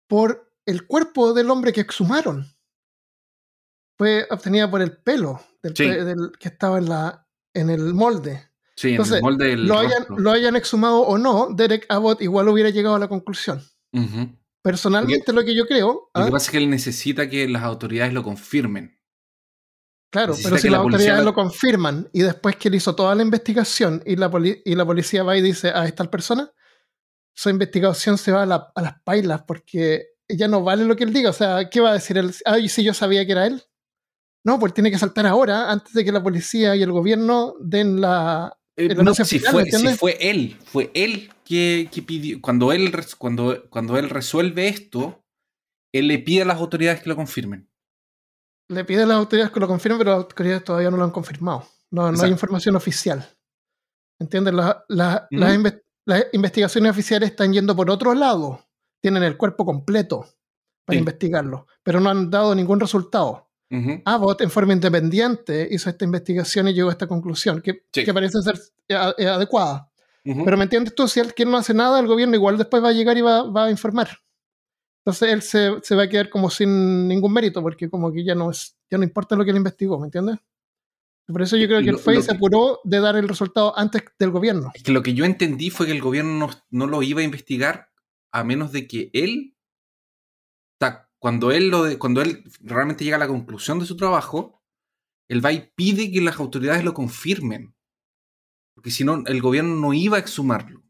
por el cuerpo del hombre que exhumaron. Fue obtenida por el pelo Sí. del que estaba en el molde. Sí, Entonces, en el molde del rostro. lo hayan exhumado o no, Derek Abbott igual hubiera llegado a la conclusión. Ujú. Personalmente, lo que yo creo. Lo que pasa es que él necesita que las autoridades lo confirmen. Claro, Necesita pero si que las la policía autoridades lo confirman y después que él hizo toda la investigación y la policía va y dice, es tal persona, su investigación se va a las pailas porque ya no vale lo que él diga. O sea, ¿qué va a decir él? Ay, si yo sabía que era él. No, pues tiene que saltar ahora, antes de que la policía y el gobierno den el No, anuncio final, ¿me entiendes? fue él que pidió, cuando él resuelve esto, él le pide a las autoridades que lo confirmen. Le pide a las autoridades que lo confirmen, pero las autoridades todavía no lo han confirmado. No hay Exacto. información oficial. ¿Entiendes? Ujú. Las investigaciones oficiales están yendo por otro lado. Tienen el cuerpo completo para Sí. investigarlo, pero no han dado ningún resultado. Ujú. Abbott, en forma independiente, hizo esta investigación y llegó a esta conclusión, que Sí. parece ser adecuada. Ujú. Pero ¿me entiendes tú? Si él no hace nada, el gobierno igual después va a llegar y va a informar. Entonces él se va a quedar como sin ningún mérito, porque como que ya no importa lo que él investigó, ¿me entiendes? Por eso yo creo que él fue y se apuró de dar el resultado antes del gobierno. Es que lo que yo entendí fue que el gobierno no lo iba a investigar a menos de que él, cuando él realmente llega a la conclusión de su trabajo, él va y pide que las autoridades lo confirmen. Porque si no, el gobierno no iba a exhumarlo.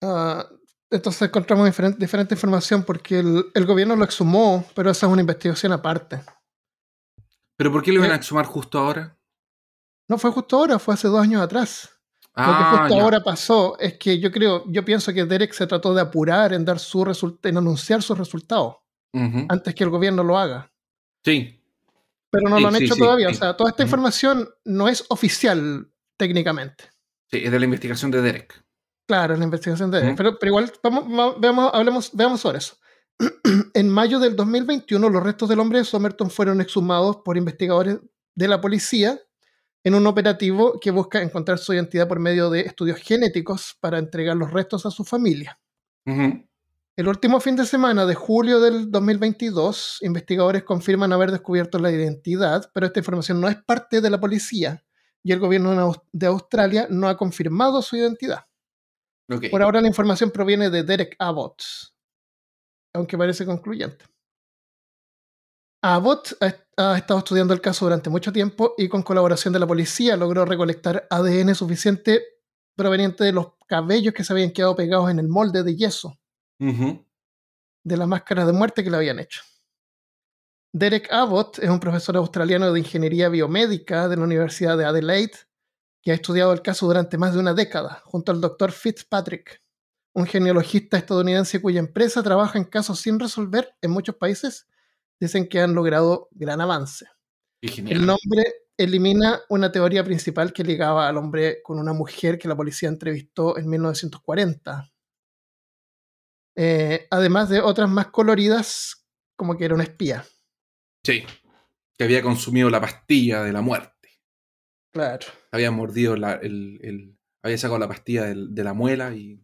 Ah, entonces encontramos diferente información porque el gobierno lo exhumó, pero esa es una investigación aparte. ¿Pero por qué lo iban a Eh, exhumar justo ahora? no fue justo ahora, fue hace 2 años atrás. Lo que Ah, justo ya. ahora pasó es que yo pienso que Derek se trató de apurar en en anunciar sus resultados Ujú. antes que el gobierno lo haga. Sí, Pero no lo sí, han sí, hecho sí, todavía. O sí. sea, toda esta Ujú. información no es oficial técnicamente. Sí, es de la investigación de Derek. Claro, la investigación de Derek. Ujú. Pero igual, veamos sobre eso. En mayo del 2021, los restos del hombre de Somerton fueron exhumados por investigadores de la policía en un operativo que busca encontrar su identidad por medio de estudios genéticos para entregar los restos a su familia. Ujú. El último fin de semana de julio del 2022, investigadores confirman haber descubierto la identidad, pero esta información no es parte de la policía y el gobierno de Australia no ha confirmado su identidad. Ok. Por ahora la información proviene de Derek Abbott, aunque parece concluyente. Abbott ha estado estudiando el caso durante mucho tiempo y con colaboración de la policía logró recolectar ADN suficiente proveniente de los cabellos que se habían quedado pegados en el molde de yeso Ujú. de la máscara de muerte que le habían hecho. Derek Abbott es un profesor australiano de ingeniería biomédica de la Universidad de Adelaide que ha estudiado el caso durante más de una década, junto al Dr. Fitzpatrick, un genealogista estadounidense cuya empresa trabaja en casos sin resolver en muchos países. Dicen que han logrado gran avance. Qué El genial. nombre elimina una teoría principal que ligaba al hombre con una mujer que la policía entrevistó en 1940. Además de otras más coloridas, como que era un espía. Sí, que había consumido la pastilla de la muerte. Claro. Había mordido había sacado la pastilla de la muela y...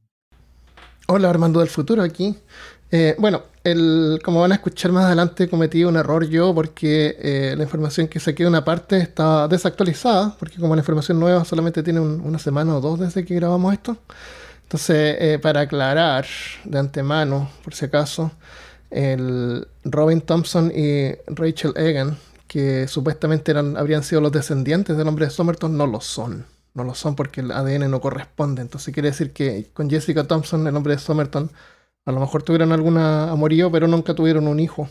Hola, Armando del futuro aquí. Bueno, como van a escuchar más adelante, cometí un error yo porque la información que saqué de una parte está desactualizada, porque como la información nueva solamente tiene una semana o dos desde que grabamos esto. Entonces, para aclarar de antemano, por si acaso, el Robin Thompson y Rachel Egan, que supuestamente habrían sido los descendientes del hombre de Somerton, no lo son. No lo son porque el ADN no corresponde. Entonces quiere decir que con Jessica Thompson, el hombre de Somerton, a lo mejor tuvieron alguna amorío, pero nunca tuvieron un hijo.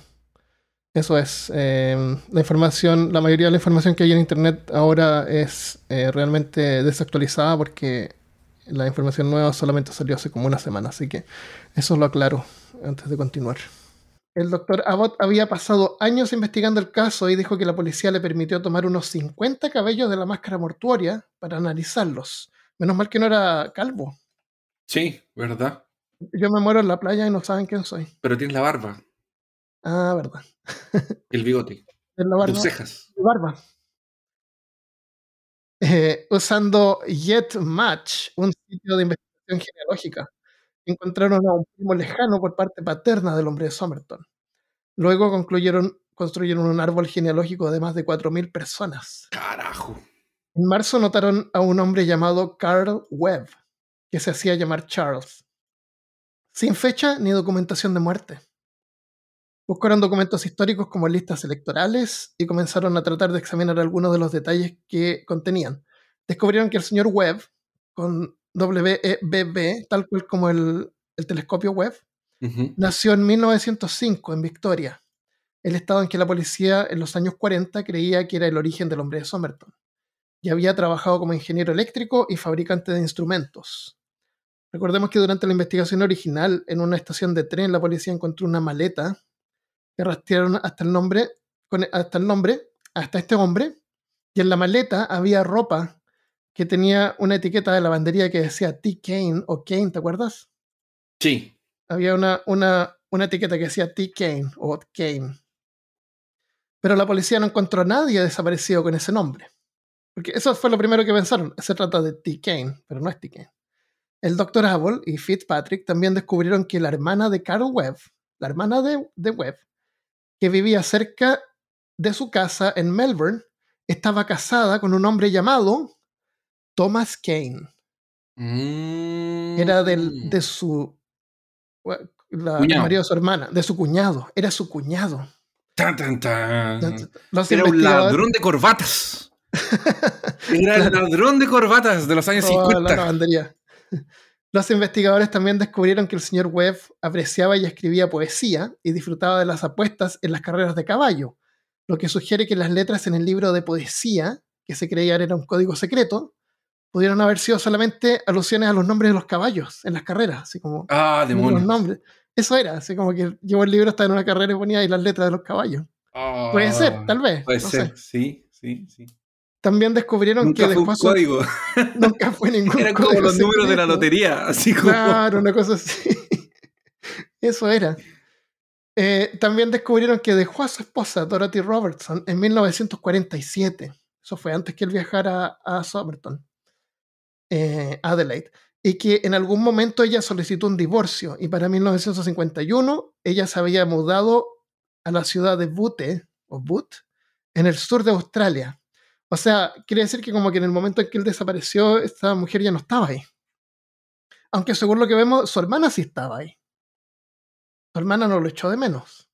Eso es. La mayoría de la información que hay en internet ahora es realmente desactualizada porque la información nueva solamente salió hace como una semana. Así que eso lo aclaro antes de continuar. El doctor Abbott había pasado años investigando el caso y dijo que la policía le permitió tomar unos 50 cabellos de la máscara mortuoria para analizarlos. Menos mal que no era calvo. Sí, ¿verdad? Yo me muero en la playa y no saben quién soy. Pero tienes la barba Ah, verdad. y el bigote. Es la Y tus barba. cejas. Mi barba. Usando YetMatch, un sitio de investigación genealógica, encontraron a un primo lejano por parte paterna del hombre de Somerton. Luego construyeron un árbol genealógico de más de 4.000 personas. Carajo. En marzo notaron a un hombre llamado Carl Webb, que se hacía llamar Charles, sin fecha ni documentación de muerte. Buscaron documentos históricos como listas electorales y comenzaron a tratar de examinar algunos de los detalles que contenían. Descubrieron que el señor Webb, con WEBB, tal cual como el telescopio Webb, nació en 1905 en Victoria, el estado en que la policía en los años 40 creía que era el origen del hombre de Somerton, y había trabajado como ingeniero eléctrico y fabricante de instrumentos. Recordemos que durante la investigación original, en una estación de tren, la policía encontró una maleta que rastrearon hasta este hombre, y en la maleta había ropa que tenía una etiqueta de lavandería que decía T. Kane o Kane, ¿te acuerdas? Sí. Había una etiqueta que decía T. Kane o Kane. Pero la policía no encontró a nadie desaparecido con ese nombre. Porque eso fue lo primero que pensaron. Se trata de T. Kane, pero no es T. Kane. El Dr. Abel y Fitzpatrick también descubrieron que la hermana de Carol Webb, la hermana de Webb, que vivía cerca de su casa en Melbourne, estaba casada con un hombre llamado Thomas Kane. Era de su el marido de su hermana, de su cuñado. Era su cuñado. Tan, tan, tan. Los Era un ladrón de corbatas. Era el ladrón de corbatas de los años 50. La lavandería. Los investigadores también descubrieron que el señor Webb apreciaba y escribía poesía y disfrutaba de las apuestas en las carreras de caballo, lo que sugiere que las letras en el libro de poesía, que se creía era un código secreto, pudieron haber sido solamente alusiones a los nombres de los caballos en las carreras, así como demonios. los nombres. Eso era, así como que llevó el libro, estaba en una carrera y ponía ahí las letras de los caballos. Puede ser, tal vez. Puede ser, sí. También descubrieron nunca que fue un código. Nunca fue ningún Eran código como los secreto. números de la lotería, así como. Claro, una cosa así. Eso era. También descubrieron que dejó a su esposa, Dorothy Robertson, en 1947. Eso fue antes que él viajara a Somerton, Adelaide. Y que en algún momento ella solicitó un divorcio. Y para 1951 ella se había mudado a la ciudad de Butte, en el sur de Australia. O sea, quiere decir que como que en el momento en que él desapareció, esta mujer ya no estaba ahí. Aunque según lo que vemos, su hermana sí estaba ahí. Su hermana no lo echó de menos.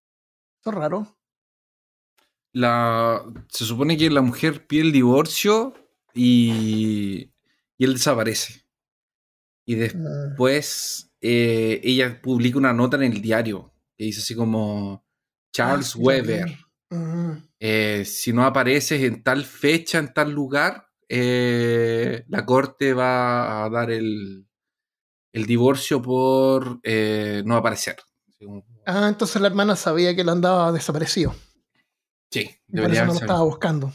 Eso es raro. Se supone que la mujer pide el divorcio y él desaparece. Y después ella publica una nota en el diario que dice así como Charles Weber. Si no apareces en tal fecha, en tal lugar, la corte va a dar el divorcio por no aparecer. Entonces la hermana sabía que él andaba desaparecido. Sí, y por eso no lo estaba buscando.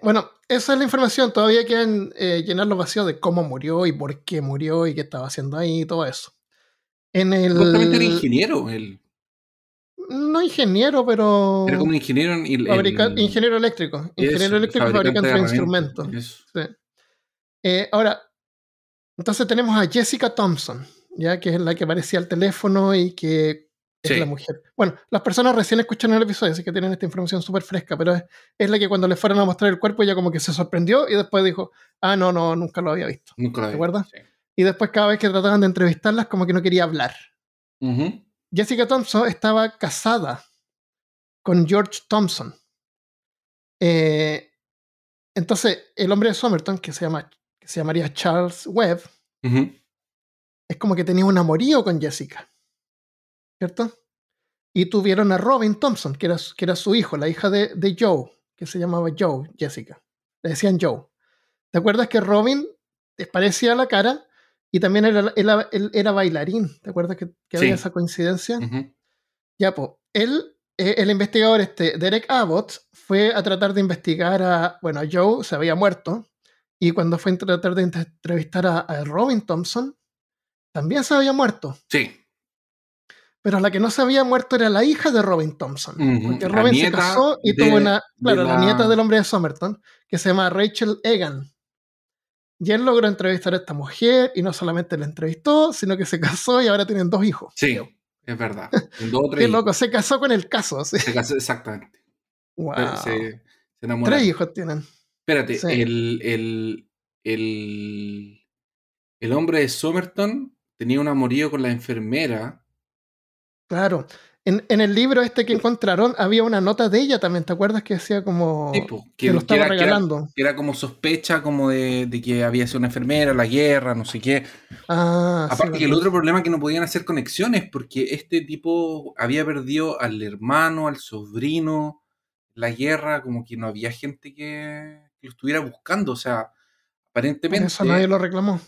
Bueno, esa es la información. Todavía quedan llenar los vacíos de cómo murió y por qué murió y qué estaba haciendo ahí y todo eso. Supuestamente era ingeniero él. No ingeniero, pero. Era como ingeniero ingeniero eléctrico. Ingeniero eléctrico y fabricante de instrumentos. Sí. Ahora, entonces tenemos a Jessica Thompson, ya que es la que aparecía al teléfono y que es la mujer. Bueno, las personas recién escucharon el episodio, así que tienen esta información súper fresca, pero es la que cuando le fueron a mostrar el cuerpo ella como que se sorprendió y después dijo, no, nunca lo había visto. ¿Te acuerdas? Sí. Y después cada vez que trataban de entrevistarlas como que no quería hablar. Jessica Thompson estaba casada con George Thompson. Entonces, el hombre de Somerton, que se llamaría Charles Webb, es como que tenía un amorío con Jessica, ¿cierto? Y tuvieron a Robin Thompson, que era su hijo, la hija de Joe, que se llamaba Joe, Jessica. Le decían Joe. ¿Te acuerdas que Robin parecía la cara y también él era bailarín? ¿Te acuerdas que había esa coincidencia? Ya, pues, el investigador Derek Abbott fue a tratar de investigar a Joe se había muerto, y cuando fue a tratar de entrevistar a Robin Thompson, también se había muerto. Sí. Pero la que no se había muerto era la hija de Robin Thompson. Porque Robin se casó y tuvo la nieta del hombre de Somerton, que se llama Rachel Egan. Y él logró entrevistar a esta mujer, y no solamente la entrevistó, sino que se casó y ahora tienen 2 hijos. Sí, es verdad. Qué loco, se casó con el caso. ¿Sí? Se casó, exactamente. Wow. Se enamoraron. 3 hijos tienen. Espérate, sí. El hombre de Somerton tenía un amorío con la enfermera. Claro. En el libro este que encontraron había una nota de ella también, ¿te acuerdas? Que decía como Sí, po, que lo estaba regalando. que era como sospecha como de que había sido una enfermera, la guerra, no sé qué. Ah, sí, Aparte que el verdad. otro problema es que no podían hacer conexiones porque este tipo había perdido al hermano, al sobrino, la guerra, como que no había gente que lo estuviera buscando. O sea, Por eso nadie aparentemente, lo reclamó.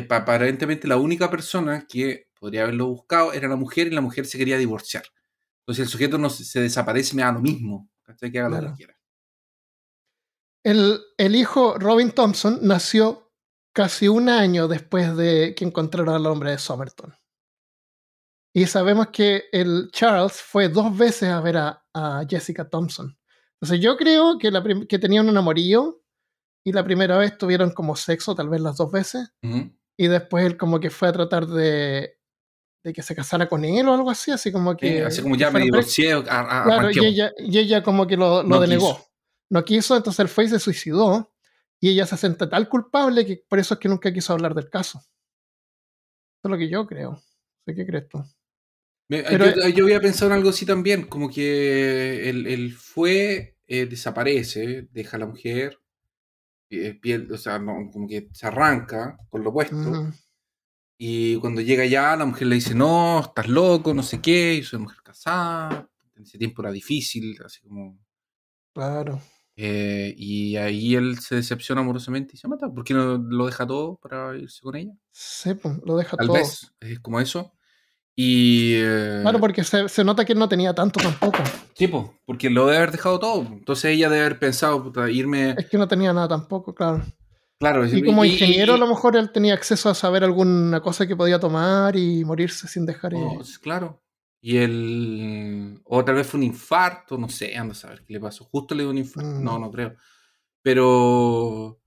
aparentemente la única persona que podría haberlo buscado era la mujer y la mujer se quería divorciar. Entonces el sujeto no se desaparece, me da lo mismo. ¿Cachai? Que haga lo que Claro. quiera. El hijo Robin Thompson nació casi un año después de que encontraron al hombre de Somerton. Y sabemos que el Charles fue 2 veces a ver a Jessica Thompson. Entonces yo creo que, que tenían un amorío y la primera vez tuvieron como sexo, tal vez las 2 veces. Ujú. Y después él como que fue a tratar de que se casara con él o algo así como Sí, así como que ya me fueran divorcié, claro, arranquemos. y ella como que lo No quiso. denegó. No quiso, entonces él fue y se suicidó. Y ella se siente tal culpable que por eso es que nunca quiso hablar del caso. Eso es lo que yo creo. No sé qué crees tú. Pero Yo había pensado en algo así también, como que él fue, desaparece, deja a la mujer, o sea, como que se arranca con lo puesto, ujú, y cuando llega allá, la mujer le dice, no, estás loco, no sé qué, yo soy mujer casada, en ese tiempo era difícil, así como... claro. y ahí él se decepciona amorosamente y se mata. ¿Por qué no lo deja todo para irse con ella? Sí, pues, lo deja Tal todo. vez es como eso. Y Claro, porque se nota que él no tenía tanto tampoco. sí, po, porque lo debe haber dejado todo. Entonces ella debe haber pensado, puta, irme. Es que no tenía nada tampoco, claro. Claro, Y como ingeniero, a lo mejor él tenía acceso a saber alguna cosa que podía tomar y morirse sin dejar. claro. Y él. O tal vez fue un infarto, no sé, anda a saber qué le pasó. Justo le dio un infarto. Mm. No, no creo. Pero.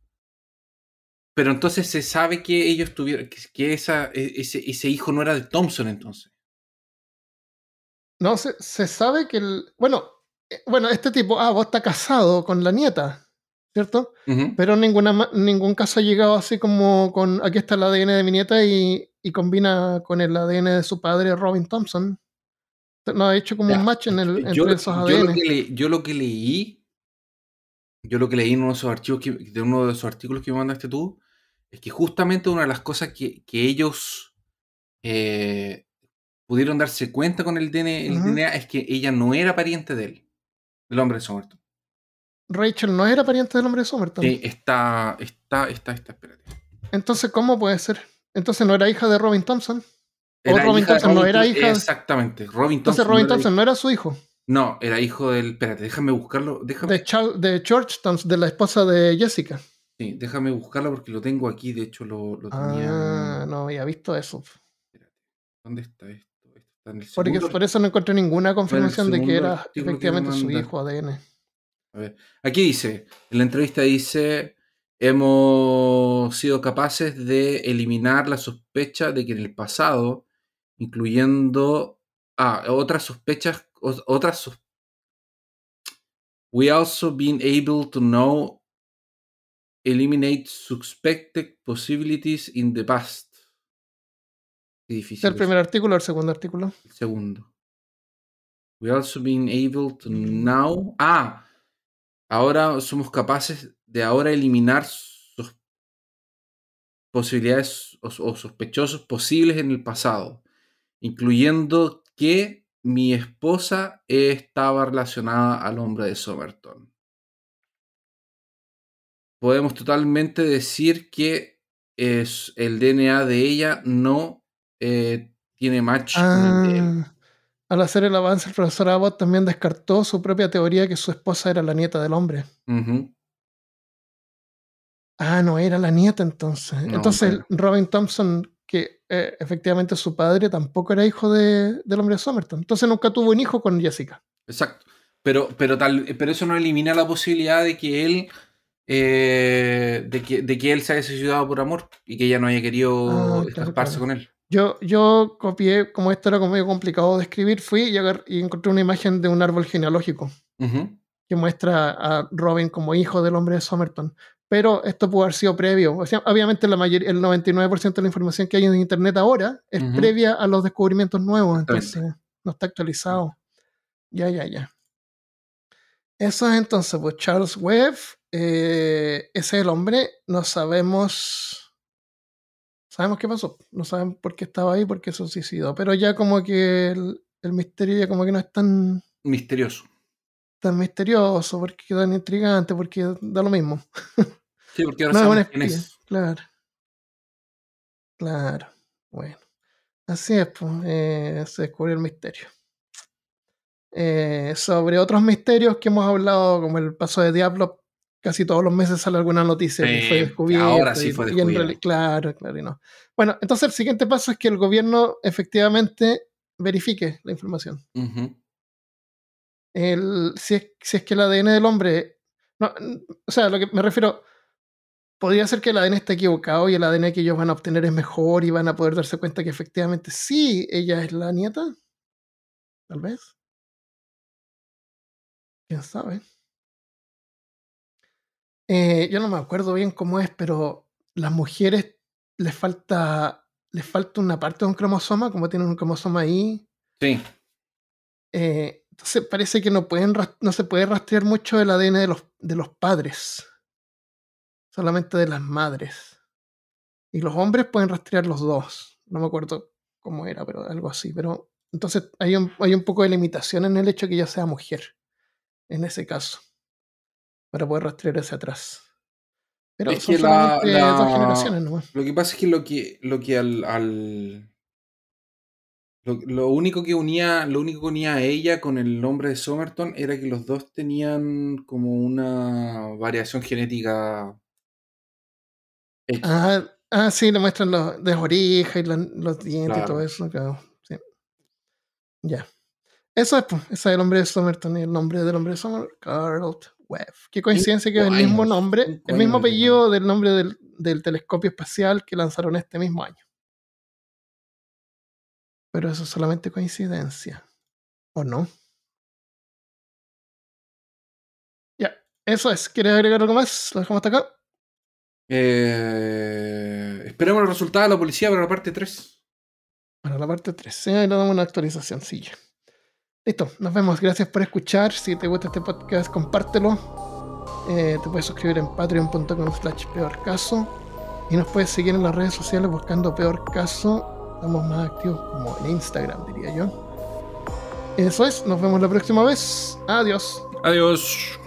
Pero entonces se sabe que ellos tuvieron. Que ese hijo no era de Thompson, entonces. No, se sabe que bueno, este tipo, vos está casado con la nieta, ¿cierto? Ujú. Pero ningún caso ha llegado así como con, aquí está el ADN de mi nieta y combina con el ADN de su padre, Robin Thompson. No ha hecho como un Ya, match Yo, entre esos yo lo ADN. que yo lo que leí. Yo lo que leí en uno de esos archivos de uno de esos artículos que me mandaste tú, es que justamente una de las cosas que ellos eh, pudieron darse cuenta con el Ujú. DNA es que ella no era pariente de él, del hombre de Somerton. Rachel no era pariente del hombre de Somerton. Sí, espérate. Entonces, ¿cómo puede ser? Entonces no era hija de Robin Thompson. O Era Robin hija de Thompson no Robin era Thompson, hija. exactamente. Robin Entonces Thompson no Robin era Thompson hijo. no era su hijo. No, era hijo del. Espérate, déjame buscarlo. De Georgetown, de la esposa de Jessica. Sí, déjame buscarlo porque lo tengo aquí. De hecho, lo tenía. Ah, no había visto eso. Espérate, ¿dónde está esto? Esto está en el Porque segundo, por eso no encontré ninguna en el confirmación de que segundo era artículo que me efectivamente su mandaste. hijo ADN. A ver, aquí dice, en la entrevista dice, hemos sido capaces de eliminar la sospecha de que en el pasado, incluyendo otras sospechas, we also been able to know eliminate suspected possibilities in the past. Qué ¿Es el difícil eso. primer artículo o el segundo artículo? El segundo. We also been able to now. Ahora somos capaces de ahora eliminar posibilidades o sospechosos posibles en el pasado, incluyendo que mi esposa estaba relacionada al hombre de Somerton. Podemos totalmente decir que el DNA de ella no tiene match con el de él. Al hacer el avance, el profesor Abbott también descartó su propia teoría que su esposa era la nieta del hombre. Ujú. No era la nieta entonces. No, no Entonces era. Robin Thompson, que efectivamente su padre tampoco era hijo del hombre de Somerton. Entonces nunca tuvo un hijo con Jessica. Exacto. Pero eso no elimina la posibilidad de que él de que él se haya suicidado por amor y que ella no haya querido Claro, escaparse claro. con él. Yo copié, como esto era como medio complicado de escribir, fui y encontré una imagen de un árbol genealógico Ujú. que muestra a Robin como hijo del hombre de Somerton. Pero esto pudo haber sido previo. O sea, obviamente el 99% de la información que hay en Internet ahora es Ujú. previa a los descubrimientos nuevos. Exactamente. Entonces, no está actualizado. Ya. Eso es entonces, pues Charles Webb, ese es el hombre, no sabemos qué pasó, no sabemos por qué estaba ahí, por qué se suicidó, pero ya como que el misterio ya como que no es tan Misterioso. misterioso, porque tan intrigante, porque da lo mismo. Sí, porque ahora No es un sabemos quién espía, es. claro, bueno, así es, pues, se descubrió el misterio. Sobre otros misterios que hemos hablado, como el paso de Diablo, casi todos los meses sale alguna noticia que fue Ahora descubierto sí fue y en realidad, descubierto. claro, y no. Bueno, entonces el siguiente paso es que el gobierno efectivamente verifique la información. Ujú. Si es que el ADN del hombre, no, o sea, lo que me refiero, podría ser que el ADN esté equivocado y el ADN que ellos van a obtener es mejor y van a poder darse cuenta que efectivamente sí, ella es la nieta, tal vez, quién sabe. Yo no me acuerdo bien cómo es, pero las mujeres les falta una parte de un cromosoma, como tienen un cromosoma ahí. Sí. Entonces parece que no se puede rastrear mucho el ADN de los padres, solamente de las madres. Y los hombres pueden rastrear los dos. No me acuerdo cómo era, pero algo así. Pero entonces hay un poco de limitación en el hecho de que ella sea mujer, en ese caso, para poder rastrear hacia atrás. Pero Es son que solamente 2 generaciones nomás. lo que pasa es que lo único que unía a ella con el nombre de Somerton era que los dos tenían como una variación genética X. Sí, le muestran las orejas y los dientes y todo Claro. eso, claro. Sí. Ya. Eso es, pues. Ese es el nombre de Somerton y el nombre del hombre de Somerton, Carl Webb. Qué coincidencia que es el mismo nombre, 5 el mismo años de tecnología. apellido del nombre del telescopio espacial que lanzaron este mismo año. Pero eso es solamente coincidencia. ¿O no? Ya. Eso es. ¿Quieres agregar algo más? Lo dejamos hasta acá. Esperemos los resultados de la policía para la parte 3. Para la parte 3. Sí, ahí le damos una actualización. Sí, ya. Listo. Nos vemos. Gracias por escuchar. Si te gusta este podcast, compártelo. Te puedes suscribir en patreon.com/peorcaso y nos puedes seguir en las redes sociales buscando Peor Caso. Estamos más activos como en Instagram, diría yo. Eso es, nos vemos la próxima vez. Adiós. Adiós.